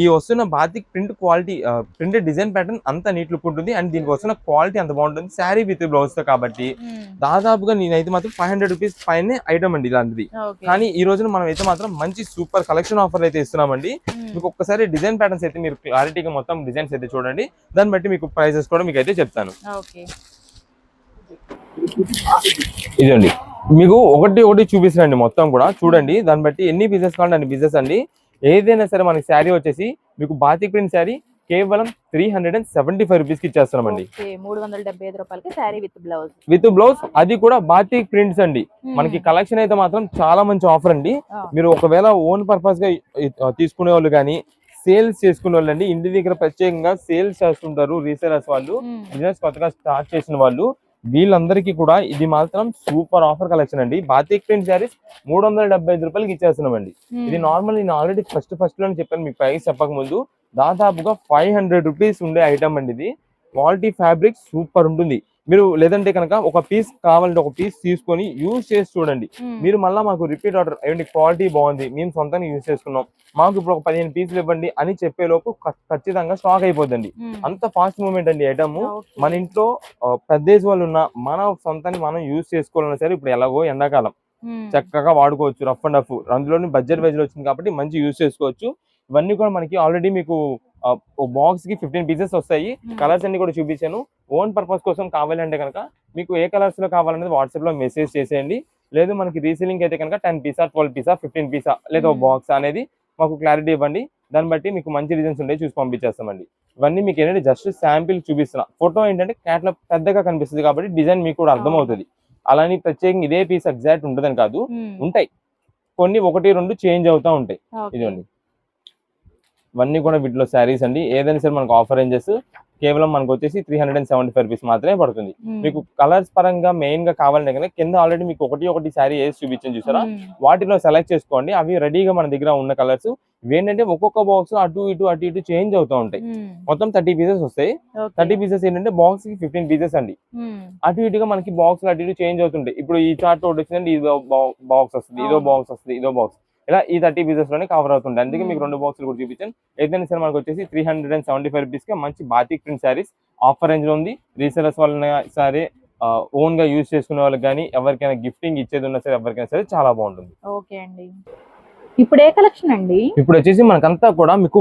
ఈ వస్తున్న batik print quality, printed design pattern అంత నీట్ లుక్ ఉంటుంది అండ్ దీనికి వస్తున్న క్వాలిటీ అంత బాగుంటుంది శారీ విత్ బ్లౌజ్ తో. కాబట్టి దాదాపుగా నేనైతే మాత్రం 500 రూపీస్ పైన ఐటమ్ అండి ఇలాంటిది. కానీ ఈ రోజున మనం అయితే మాత్రం మంచి సూపర్ కలెక్షన్ ఆఫర్ అయితే ఇస్తున్నామండి. మీకు ఒక్కసారి డిజైన్ ప్యాటర్న్స్ అయితే మీరు క్లారిటీగా మొత్తం డిజైన్స్ అయితే చూడండి, దాన్ని బట్టి మీకు ప్రైసెస్ కూడా మీకు అయితే చెప్తాను. ఇదండి, మీకు ఒకటి చూపిస్తానండి మొత్తం కూడా చూడండి. దాన్ని బట్టి ఎన్ని పీసెస్ కావాలంటే అన్ని పీసెస్ అండి. ఏదైనా సరే మనకి శారీ వచ్చేసి మీకు బాతిక్ ప్రింట్ శారీ కేవలం 375 రూపీస్ కి ఇచ్చేస్తున్నామండి. 375 రూపాయలకి శారీ విత్ బ్లౌజ్, అది కూడా బాతిక్ ప్రింట్స్ అండి. మనకి కలెక్షన్ అయితే మాత్రం చాలా మంచి ఆఫర్ అండి. మీరు ఒకవేళ ఓన్ పర్పస్ గా తీసుకునే వాళ్ళు కానీ సేల్స్ చేసుకునే వాళ్ళు అండి, ఇంటి దగ్గర ప్రత్యేకంగా సేల్స్ చేస్తుంటారు రీసేలర్స్ వాళ్ళు, బిజినెస్ కొత్తగా స్టార్ట్ చేసిన వాళ్ళు, వీళ్ళందరికీ కూడా ఇది మాత్రం సూపర్ ఆఫర్ కలెక్షన్ అండి. బాతిక్ ప్రింట్ శారీస్ 375 రూపాయలకి ఇచ్చేస్తున్నామండి. ఇది నార్మల్, నేను ఆల్రెడీ ఫస్ట్ లోనే చెప్పాను మీకు ప్రైస్ చెప్పక ముందు, దాదాపుగా 500 రూపీస్ ఉండే ఐటమ్ అండి. ఇది క్వాలిటీ ఫ్యాబ్రిక్ సూపర్ ఉంటుంది. మీరు లేదంటే కనుక ఒక పీస్ కావాలంటే ఒక పీస్ తీసుకొని యూజ్ చేసి చూడండి. మీరు మళ్ళీ మాకు రిపీట్ ఆర్డర్ అయ్యండి, క్వాలిటీ బాగుంది, మేము సొంతంగా యూజ్ చేసుకున్నాం, మాకు ఇప్పుడు ఒక 15 పీసులు ఇవ్వండి అని చెప్పేలోపు ఖచ్చితంగా స్టాక్ అయిపోద్దండి. అంత ఫాస్ట్ మూవ్మెంట్ అండి ఐటమ్. మన ఇంట్లో పెద్ద ఏజ్ వాళ్ళు ఉన్న మన సొంతాన్ని మనం యూజ్ చేసుకోవాలన్నా సరే, ఇప్పుడు ఎలాగో ఎండాకాలం చక్కగా వాడుకోవచ్చు, రఫ్ అండ్ రఫ్, అందులోని బడ్జెట్ వైజ్ లో వచ్చింది కాబట్టి మంచి యూజ్ చేసుకోవచ్చు. ఇవన్నీ కూడా మనకి ఆల్రెడీ మీకు బాక్స్ కి 15 పీసెస్ వస్తాయి. కలర్స్ అన్ని కూడా చూపించాను. ఓన్ పర్పస్ కోసం కావాలంటే కనుక మీకు ఏ కలర్స్ లో కావాలనేది వాట్సాప్ లో మెసేజ్ చేసేయండి. లేదు మనకి రీసెలింగ్ అయితే కనుక 10 పీసా, 12 పీసా, 15 పీసా లేదా బాక్స్ అనేది మాకు క్లారిటీ ఇవ్వండి. దాన్ని బట్టి మీకు మంచి డిజైన్స్ ఉంటే చూసి పంపించేస్తామండి. ఇవన్నీ మీకు ఏంటంటే జస్ట్ శాంపిల్ చూపిస్తున్నా. ఫోటో ఏంటంటే క్యాట్లో పెద్దగా కనిపిస్తుంది కాబట్టి డిజైన్ మీకు కూడా అర్థం అవుతుంది. అలాని ప్రత్యేకంగా ఇదే పీస్ ఎగ్జాక్ట్ ఉంటుందని కాదు, ఉంటాయి కొన్ని 1-2 చేంజ్ అవుతా ఉంటాయి. ఇదండి, ఇవన్నీ కూడా వీటిలో శారీస్ అండి. ఏదైనా సరే మనకు ఆఫర్ రేంజెస్ కేవలం మనకు వచ్చేసి 375 రూపీస్ మాత్రమే పడుతుంది. మీకు కలర్స్ పరంగా మెయిన్ గా కావాలంటే కనుక కింద ఆల్రెడీ మీకు ఒకటి శారీ వేసి చూపించాను చూసారా, వాటిలో సెలెక్ట్ చేసుకోండి. అవి రెడీగా మన దగ్గర ఉన్న కలర్స్. ఏంటంటే ఒక్కొక్క బాక్స్ అటు ఇటు చేంజ్ అవుతూ ఉంటాయి. మొత్తం 30 పీసెస్ వస్తాయి. 30 పీసెస్ ఏంటంటే బాక్స్ కి 15 పీసెస్ అండి. అటు ఇటుగా మనకి బాక్స్ అటు ఇటు చేంజ్ అవుతుంటాయి. ఇప్పుడు ఈ చార్ట్ ఒకటి వచ్చిందండి, ఇదో బాక్స్ వస్తుంది, ఇదో బాక్స్ వస్తుంది, ఇదో బాక్స్, ఇలా ఈ 30 పీసెస్ లోనే కవర్ అవుతుంటాయి. అందుకే మీకు 2 బాక్సులు కూడా చూపించాను. ఏదైనా సరే మనకు వచ్చేసి 375 రూపీస్ కి మంచి batik print saris offer range లో ఉంది. రీసెలర్స్ వాళ్ళని సరే, ఓన్ గా యూజ్ చేసుకునే వాళ్ళకి కానీ, ఎవరికైనా గిఫ్టింగ్ ఇచ్చేది ఉన్నా సరే, ఎవరికైనా సరే చాలా బాగుంటుంది. ఓకే అండి. ఇప్పుడు ఏ కలెక్షన్ అండి? ఇప్పుడు వచ్చేసి మనకంతా కూడా మీకు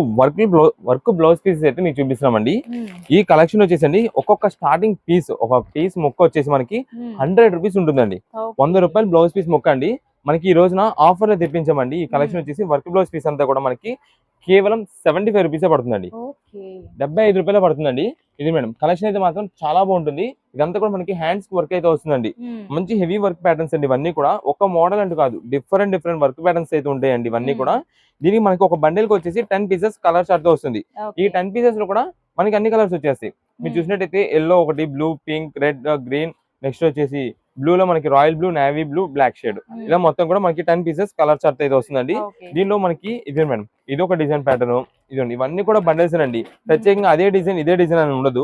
వర్క్ బ్లౌజ్ పీసెస్ అయితే మీకు చూపిస్తున్నామండి. ఈ కలెక్షన్ వచ్చేసండి ఒక్కొక్క స్టార్టింగ్ పీస్, ఒక పీస్ మొక్క వచ్చేసి మనకి 100 రూపీస్ ఉంటుందండి. 100 రూపాయలు బ్లౌజ్ పీస్ మొక్క అండి. మనకి ఈ రోజున ఆఫర్ లో తెప్పించామండి. ఈ కలెక్షన్ వచ్చేసి వర్క్ బ్లౌజ్ పీస్ అంతా కూడా మనకి కేవలం 75 రూపీసే పడుతుందండి. 75 రూపాయలే పడుతుందండి. ఇది మేడం, కలెక్షన్ అయితే మాత్రం చాలా బాగుంటుంది. ఇదంతా కూడా మనకి హ్యాండ్స్ వర్క్ అయితే వస్తుందండి. మంచి హెవీ వర్క్ ప్యాటర్న్స్ అండి. ఇవన్నీ కూడా ఒక మోడల్ అంటూ కాదు, డిఫరెంట్ వర్క్ ప్యాటర్న్స్ అయితే ఉంటాయండి ఇవన్నీ కూడా. దీనికి మనకి ఒక బండిల్ కి వచ్చేసి 10 పీసెస్ కలర్ చార్ట్ తో వస్తుంది. ఈ 10 పీసెస్ లో కూడా మనకి అన్ని కలర్స్ వచ్చేస్తాయి. మీరు చూసినట్టయితే ఎల్లో ఒకటి, blue, pink, red, green, next వచ్చేసి బ్లూ లో మనకి royal blue, navy blue, black shade, ఇలా మొత్తం కూడా మనకి 10 పీసెస్ కలర్ చార్ట్ అయితే వస్తుందండి. దీనిలో మనకి ఇదే మేడం, ఇది ఒక డిజైన్ ప్యాటర్న్, ఇదండి, ఇవన్నీ కూడా బండిల్స్ అండి. ప్రత్యేకంగా ఇదే డిజైన్ అని ఉండదు.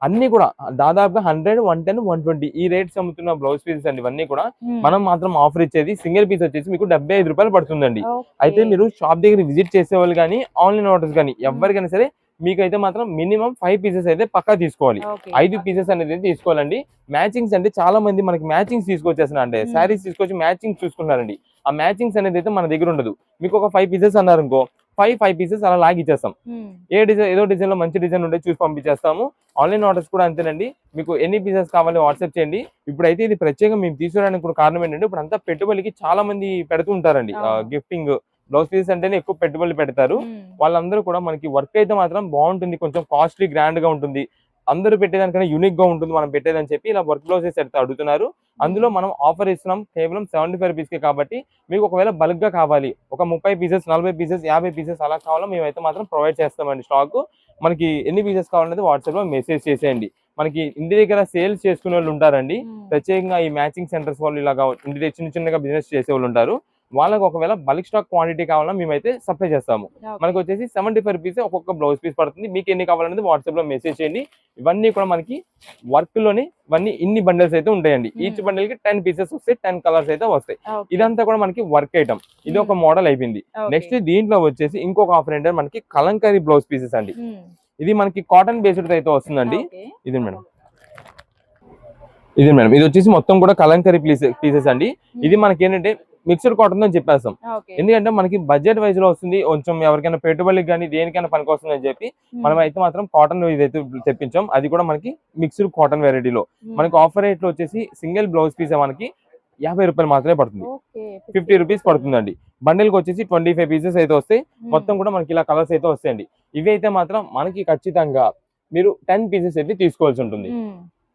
అన్ని కూడా దాదాపుగా 100, 110, 120 ఈ రేట్స్ అమ్ముతున్న బ్లౌజ్ పీసెస్ అండి. ఇవన్నీ కూడా మనం మాత్రం ఆఫర్ ఇచ్చేది సింగిల్ పీస్ వచ్చేసి మీకు 75 రూపాయలు పడుతుందండి. అయితే మీరు షాప్ దగ్గర విజిట్ చేసే వాళ్ళు కానీ, ఆన్లైన్ ఆర్డర్స్ కానీ ఎవరికైనా సరే మీకైతే మాత్రం మినిమం 5 పీసెస్ అయితే పక్కా తీసుకోవాలి. 5 పీసెస్ అనేది తీసుకోవాలండి. మ్యాచింగ్స్ అంటే చాలా మంది మనకి మ్యాచింగ్స్ తీసుకొచ్చేస్తున్నారు, అంటే శారీస్ తీసుకొచ్చి మ్యాచింగ్స్ చూసుకున్నారండి. ఆ మ్యాచింగ్స్ అనేది అయితే మన దగ్గర ఉండదు. మీకు ఒక 5 పీసెస్ అన్నారు అనుకో, 5 పీసెస్ అలా లాగి ఇచ్చేస్తాం. ఏ డిజైన్ ఏదో డిజైన్ లో మంచి డిజైన్ ఉంటే చూసి పంపించేస్తాము. ఆన్లైన్ ఆర్డర్స్ కూడా అంతేనండి. మీకు ఎన్ని పీసెస్ కావాలి వాట్సాప్ చేయండి. ఇప్పుడైతే ఇది ప్రత్యేకంగా మేము తీసుకురావడానికి కూడా కారణం ఏంటంటే, ఇప్పుడు అంతా పెట్టుబడికి చాలా మంది పెడుతూ ఉంటారండి. గిఫ్టింగ్ బ్లౌజ్ పీసెస్ అంటేనే ఎక్కువ పెట్టుబడులు పెడతారు. వాళ్ళందరూ కూడా మనకి వర్క్ అయితే మాత్రం బాగుంటుంది, కొంచెం కాస్ట్లీ గ్రాండ్ గా ఉంటుంది, అందరూ పెట్టేదానికన్నా యూనిక్ గా ఉంటుంది మనం పెట్టేదని చెప్పి ఇలా వర్క్ బ్లౌజెస్ అయితే అడుగుతున్నారు. అందులో మనం ఆఫర్ ఇస్తున్నాం కేవలం 75 రూపీస్కే. కాబట్టి మీకు ఒకవేళ బల్క్ గా కావాలి, ఒక 30 పీసెస్ 40 పీసెస్ 50 పీసెస్ అలా కావాలో మేమైతే మాత్రం ప్రొవైడ్ చేస్తామండి. స్టాక్ మనకి ఎన్ని పీసెస్ కావాలనేది వాట్సాప్ లో మెసేజ్ చేసేయండి. మనకి ఇంటి దగ్గర సేల్స్ చేసుకునే వాళ్ళు ఉంటారండి, ప్రత్యేకంగా ఈ మ్యాచింగ్ సెంటర్స్ వాళ్ళు ఇలాగా ఇంటి దగ్గర చిన్న చిన్నగా బిజినెస్ చేసే వాళ్ళు ఉంటారు. వాళ్ళకి ఒకవేళ బల్క్ స్టాక్ క్వాంటిటీ కావాలన్నా మేమైతే సప్లై చేస్తాము. మనకు వచ్చేసి 75 రూపీస్ ఒక్కొక్క బ్లౌజ్ పీస్ పడుతుంది. మీకు ఎన్ని కావాలనేది వాట్సాప్ లో మెసేజ్ చేయండి. ఇవన్నీ కూడా మనకి వర్క్ లోనే ఇవన్నీ ఇన్ని బండిల్స్ అయితే ఉంటాయండి. ఈచ్ బండిల్ కి 10 పీసెస్ వస్తాయి, 10 కలర్స్ అయితే వస్తాయి. ఇదంతా కూడా మనకి వర్క్ ఐటమ్. ఇది ఒక మోడల్ అయిపోయింది. నెక్స్ట్ దీంట్లో వచ్చేసి ఇంకొక ఆఫర్ ఏంటంటే మనకి కలంకారీ బ్లౌజ్ పీసెస్ అండి. ఇది మనకి కాటన్ బేస్డ్ అయితే వస్తుందండి. ఇది మేడం, ఇది వచ్చేసి మొత్తం కూడా కలంకారీ పీసెస్ అండి. ఇది మనకి ఏంటంటే మిక్స్డ్ కాటన్ అని చెప్పేస్తాం, ఎందుకంటే మనకి బడ్జెట్ వైజ్ లో వస్తుంది, కొంచెం ఎవరికైనా పెట్టుబడికి కానీ దేనికైనా పనికి వస్తుంది అని చెప్పి మనం అయితే మాత్రం కాటన్ ఇదైతే తెప్పించాం. అది కూడా మనకి మిక్స్డ్ కాటన్ వెరైటీలో మనకి ఆఫర్ రేట్ లో వచ్చేసి సింగిల్ బ్లౌజ్ పీస్ మనకి 50 రూపాయలు మాత్రమే పడుతుంది. 50 రూపీస్ పడుతుందండి. బండిల్ కి వచ్చేసి 25 పీసెస్ అయితే వస్తాయి. మొత్తం కూడా మనకి ఇలా కలర్స్ అయితే వస్తాయండి. ఇవి అయితే మాత్రం మనకి ఖచ్చితంగా మీరు 10 పీసెస్ అయితే తీసుకోవాల్సి ఉంటుంది.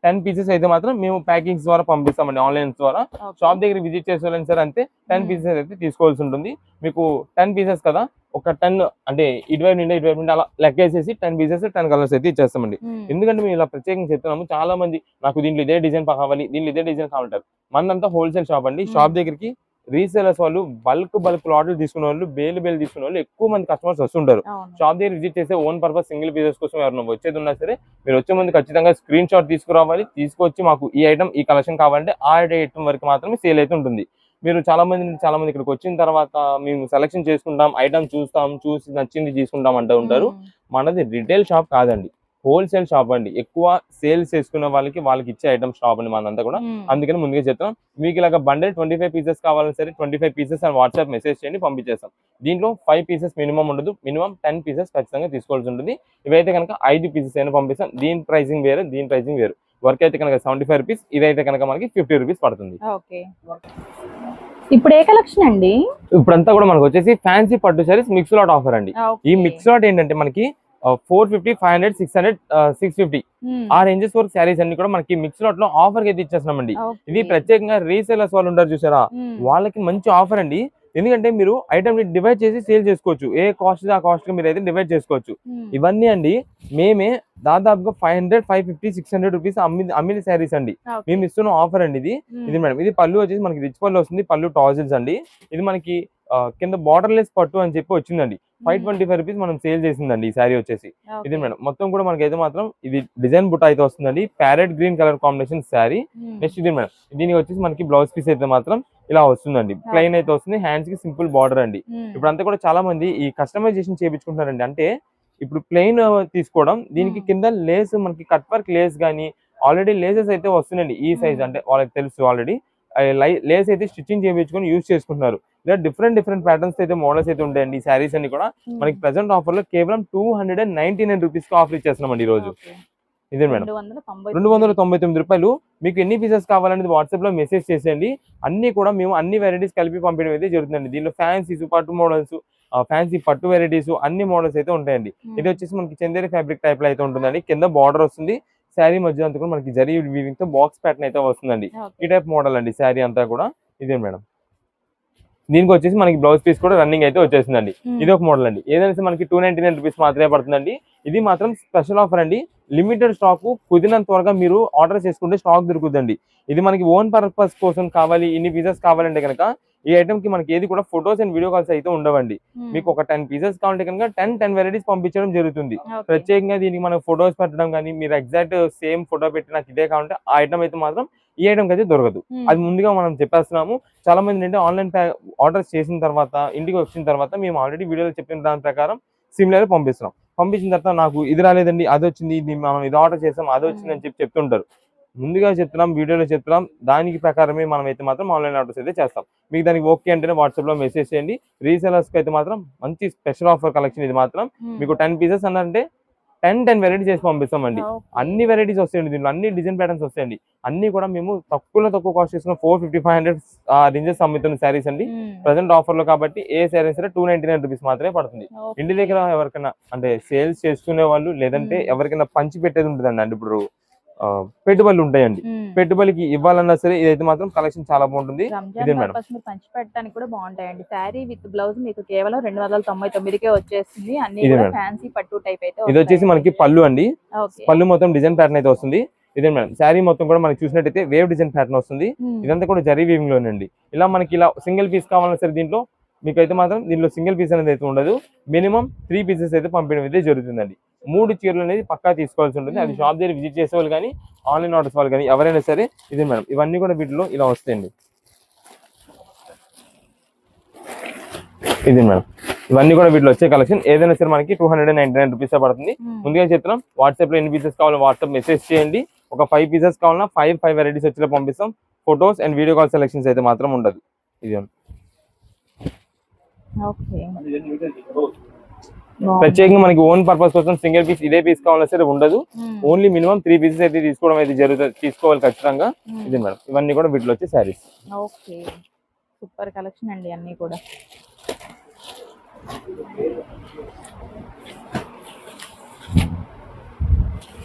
10 పీసెస్ అయితే మాత్రం మేము ప్యాకింగ్స్ ద్వారా పంపిస్తామండి, ఆన్లైన్ ద్వారా. షాప్ దగ్గర విజిట్ చేసేవాళ్ళని సార్ అంతే 10 పీసెస్ అయితే తీసుకోవాల్సి ఉంటుంది. మీకు 10 పీసెస్ కదా, ఒక 10 అంటే ఇటువైపు నుండి అలా లెక్కేసేసి 10 పీసెస్ 10 కలర్స్ అయితే ఇచ్చేస్తామండి. ఎందుకంటే మేము ఇలా ప్రత్యేకంగా చెప్తున్నాము, చాలా మంది నాకు దీంట్లో ఇదే డిజైన్ కావాలి, దీంట్లో ఇదే డిజైన్ కావాలంటారు. మనదంతా హోల్సేల్ షాప్ అండి. షాప్ దగ్గరికి రీసేలర్స్ వాళ్ళు బల్క్ లాట్లు తీసుకునే వాళ్ళు, బేలు తీసుకునే వాళ్ళు ఎక్కువ మంది కస్టమర్స్ వస్తుంటారు. షాప్ దగ్గర విజిట్ చేస్తే ఓన్ పర్పస్ సింగిల్ పీసెస్ కోసం ఎవరైనా వచ్చేది ఉన్నా సరే మీరు వచ్చే ముందు ఖచ్చితంగా స్క్రీన్ షాట్ తీసుకురావాలి. తీసుకొచ్చి మాకు ఈ ఐటమ్ ఈ కలెక్షన్ కావాలంటే ఆ ఐటమ్ వరకు మాత్రమే సేల్ అయితే ఉంటుంది. మీరు చాలా మంది ఇక్కడికి వచ్చిన తర్వాత మేము సెలెక్షన్ చేసుకుంటాం, ఐటమ్ చూసి నచ్చింది తీసుకుంటాం అంటూ ఉంటారు. మనది రిటైల్ షాప్ కాదండి, హోల్సేల్ షాప్ అండి. ఎక్కువ సేల్స్ చేసుకున్న వాళ్ళకి ఇచ్చే ఐటమ్ షాప్ అండి మనంతా కూడా. అందుకని ముందుగా చెప్తాం, మీకు ఇలాగ బండిల్ 25 పీసెస్ కావాలని సరే 25 పీసెస్ అని వాట్సాప్ మెసేజ్ చేయండి, పంపించేస్తాం. దీంట్లో 5 పీసెస్ మినిమం ఉండదు, మినిమం 10 పీసెస్ ఖచ్చితంగా తీసుకోవాల్సి ఉంటుంది. ఇవైతే కనుక 5 పీసెస్ అయినా పంపిస్తాం. దీని ప్రైసింగ్ వేరు, దీని ప్రైసింగ్ వేరు. వర్క్ అయితే కనుక 75 రూపీస్, ఇదైతే కనుక మనకి 50 రూపీస్ పడుతుంది. ఇప్పుడు ఏ కలెక్షన్ అండి? ఇప్పుడంతా కూడా మనకు వచ్చేసి ఫ్యాన్సీ పట్టు సారీస్ మిక్స్ లాట్ ఆఫర్ అండి. ఈ మిక్స్ లాట్ ఏంటంటే మనకి 450, 500, 600, 650 ఆ రేంజెస్ వరకు శారీస్ అన్ని కూడా మనకి మిక్స్ లాట్ లో ఆఫర్ అయితే ఇచ్చేస్తున్నామండి. ఇది ప్రత్యేకంగా రీసేలర్స్ వాళ్ళు ఉంటారు చూసారా, వాళ్ళకి మంచి ఆఫర్ అండి. ఎందుకంటే మీరు ఐటమ్ ని డివైడ్ చేసి సేల్ చేసుకోవచ్చు, ఏ కాస్ట్ ఆ కాస్ట్ మీరు అయితే డివైడ్ చేసుకోవచ్చు. ఇవన్నీ అండి మేమే దాదాపుగా 500, 550, 600 రూపీస్ అమ్మిన శారీస్ అండి. మేము ఇస్తున్న ఆఫర్ అండి ఇది మేడం. ఇది పళ్ళు వచ్చేసి మనకి రిచ్ పళ్ళు వస్తుంది, పళ్ళు టాజిల్స్ అండి. ఇది మనకి కింద బార్డర్లెస్ పట్టు అని చెప్పి వచ్చిందండి. 525 రూపీస్ మనం సేల్ చేసిందండి ఈ శారీ వచ్చేసి. ఇది మేడం మొత్తం కూడా మనకైతే మాత్రం ఇది డిజైన్ బుట్ట అయితే వస్తుందండి, parrot green colour combination sari. Next ఇది మేడం, దీనికి వచ్చేసి మనకి బ్లౌజ్ పీస్ అయితే మాత్రం ఇలా వస్తుందండి, ప్లెయిన్ అయితే వస్తుంది, హ్యాండ్స్ కి సింపుల్ బార్డర్ అండి. ఇప్పుడు అంతా కూడా చాలా మంది ఈ కస్టమైజేషన్ చేయించుకుంటున్నారండి. అంటే ఇప్పుడు ప్లెయిన్ తీసుకోవడం, దీనికి కింద లేస్ మనకి కట్ వర్క్ లేస్ గానీ ఆల్రెడీ లేసెస్ అయితే వస్తున్నాయండి. ఈ సైజ్ అంటే వాళ్ళకి తెలుసు ఆల్రెడీ లేస్ అయితే స్టిచ్చింగ్ చేయించుకొని యూజ్ చేసుకుంటున్నారు. ఇలా డిఫరెంట్ ప్యాటర్న్స్ అయితే మోడల్స్ అయితే ఉంటాయండి. ఈ శారీస్ అన్ని కూడా మనకి ప్రెసెంట్ ఆఫర్ లో కేవలం 299 రూపీస్ కి ఆఫర్ ఇచ్చేస్తున్నామండి ఈ రోజు. ఇదే మేడం 299 రూపాయలు. మీకు ఎన్ని పీసెస్ కావాలనేది వాట్సాప్ లో మెసేజ్ చేసేయండి. అన్ని కూడా మేము అన్ని వెరైటీస్ కలిపి పంపించడం అయితే జరుగుతుందండి. దీనిలో ఫ్యాన్సీస్, పట్టు మోడల్స్, ఫ్యాన్సీ పట్టు వెరైటీస్ అన్ని మోడల్స్ అయితే ఉంటాయండి. ఇది వచ్చేసి మనకి చందేరి ఫ్యాబ్రిక్ టైప్ లో అయితే ఉంటుందండి. కింద బార్డర్ వస్తుంది, శారీ మధ్య అంతా కూడా మనకి జరీ వీవింగ్ తో బాక్స్ ప్యాటర్న్ అయితే వస్తుందండి. ఈ టైప్ మోడల్ అండి శారీ అంతా కూడా. ఇదే మేడం, దీనికి వచ్చేసి మనకి బ్లౌజ్ పీస్ కూడా రన్నింగ్ అయితే వచ్చేసిందండి. ఇది ఒక మోడల్ అండి. ఏదైనా మనకి 299 రూపీస్ మాత్రమే పడుతుందండి. ఇది మాత్రం స్పెషల్ ఆఫర్ అండి. లిమిటెడ్ స్టాక్, కుదిరినంత త్వరగా మీరు ఆర్డర్ చేసుకుంటే స్టాక్ దొరుకుతుందండి. ఇది మనకి ఓన్ పర్పస్ కోసం కావాలి, ఇన్ని పీసెస్ కావాలంటే కనుక ఈ ఐటమ్ కి మనకి ఏది కూడా ఫొటోస్ అండ్ వీడియో కాల్స్ అయితే ఉండవండి. మీకు ఒక 10 పీసెస్ కావాలంటే కనుక 10 వెరైటీస్ పంపించడం జరుగుతుంది. ప్రత్యేకంగా దీనికి మనం ఫొటోస్ పెట్టడం కానీ, మీరు ఎగ్జాక్ట్ సేమ్ ఫోటో పెట్టి నాకు ఇదే కావాలంటే ఆ ఐటమ్ అయితే మాత్రం ఈ ఐటమ్ అయితే దొరకదు. అది ముందుగా మనం చెప్పేస్తున్నాము. చాలా మంది ఏంటంటే ఆన్లైన్ ఆర్డర్స్ చేసిన తర్వాత ఇంటికి వచ్చిన తర్వాత మేము ఆల్రెడీ వీడియోలో చెప్పిన దాని ప్రకారం సిమిలర్ పంపిస్తున్నాం. పంపించిన తర్వాత నాకు ఇది రాలేదండి, అది వచ్చింది, ఇది మనం ఇది ఆర్డర్ చేసాం, అది వచ్చింది అని చెప్తుంటారు. ముందుగా చెప్తున్నాం, వీడియోలో చెప్తున్నాం, దానికి ప్రకారమే మనం అయితే మాత్రం ఆన్లైన్ ఆర్డర్స్ అయితే చేస్తాం. మీకు దానికి ఓకే అంటేనే వాట్సాప్లో మెసేజ్ చేయండి. రీసెలర్స్కి అయితే మాత్రం మంచి స్పెషల్ ఆఫర్ కలెక్షన్ ఇది మాత్రం. మీకు 10 పీసెస్ అనంటే 10 వెరైటీ చేసి పంపిస్తామండి. అన్ని వెరైటీస్ వస్తాయండి, దీంట్లో అన్ని డిజైన్ ప్యాటర్న్స్ వస్తాయండి. అన్ని కూడా మేము తక్కువ కాస్ట్ చేసిన 450-500 రేంజెస్ అమ్ముతున్న శారీస్ అండి. ప్రజెంట్ ఆఫర్ లో కాబట్టి ఏ శారీ సరే 299 రూపీస్ మాత్రమే పడుతుంది. ఇంటి దగ్గర ఎవరికైనా అంటే సేల్స్ చేసుకునే వాళ్ళు, లేదంటే ఎవరికైనా పంచి పెట్టేది ఉంటుందండి. అంటే ఇప్పుడు పెట్టుబడులు ఉంటాయండి, పెట్టుబడికి ఇవ్వాలన్నా సరే ఇదైతే మాత్రం కలెక్షన్ చాలా బాగుంటుంది. ఇదే మేడం పంచి పెట్టడానికి కూడా బాగుంటాయండి. శారీ విత్ బ్లౌజ్ మీకు కేవలం 299కే వచ్చేస్తుంది. అన్ని ఇదే కూడా మేడం. ఫ్యాన్సీ పట్టు టైప్ అయితే ఇది వచ్చేసి మనకి పళ్ళు అండి. ఓకే. పళ్ళు మొత్తం డిజైన్ ప్యాటర్న్ అయితే వస్తుంది. ఇదే మేడం. శారీ మొత్తం కూడా మనకి చూసినట్టయితే వేవ్ డిజైన్ ప్యాటర్న్ వస్తుంది. ఇదంతా కూడా జరీ వీవింగ్ లోనండి. ఇలా మనకి ఇలా సింగిల్ పీస్ కావాలన్నా సరే దీంట్లో మీకు అయితే మాత్రం దీంట్లో సింగిల్ పీస్ అనేది అయితే ఉండదు. మినిమం 3 పీసెస్ అయితే పంపించడం అయితే జరుగుతుందండి. 3 చీరలు అనేది పక్కా తీసుకోవాల్సి ఉంటుంది. అది షాప్ దగ్గర విజిట్ చేసే వాళ్ళు కానీ, ఆన్లైన్ ఆర్డర్స్ వాళ్ళు కానీ ఎవరైనా సరే. ఇదే మేడం, ఇవన్నీ కూడా వీటిలో ఇలా వస్తాయండి. ఇది మేడం, ఇవన్నీ కూడా వీటిలో వచ్చే కలెక్షన్. ఏదైనా సరే మనకి 299 రూపీస్ పడుతుంది. ముందుగా చెప్తున్నాం, వాట్సాప్ లో ఎన్ని పీసెస్ కావాలో వాట్సాప్ మెసేజ్ చేయండి. ఒక 5 పీసెస్ కావాలన్నా 5 వెరైటీస్ వచ్చేలా పంపిస్తాం. Photos and video call selections అయితే మాత్రం ఉండదు. ఇది ప్రత్యేకంగా మనకి ఓన్ పర్పస్ కోసం సింగిల్ పీస్ ఇదే పీస్ కావాలన్నా సరే ఉండదు. ఓన్లీ మినిమం 3 పీసెస్ అయితే తీసుకోవడం అయితే జరుగుతుంది, తీసుకోవాలి ఖచ్చితంగా. ఇది మేడం, ఇవన్నీ కూడా వీటిలో వచ్చే శారీస్. ఓకే, సూపర్ కలెక్షన్ అండి అన్ని కూడా.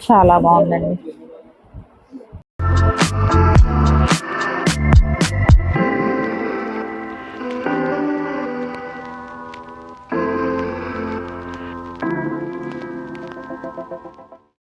చాలా బాగుందండి.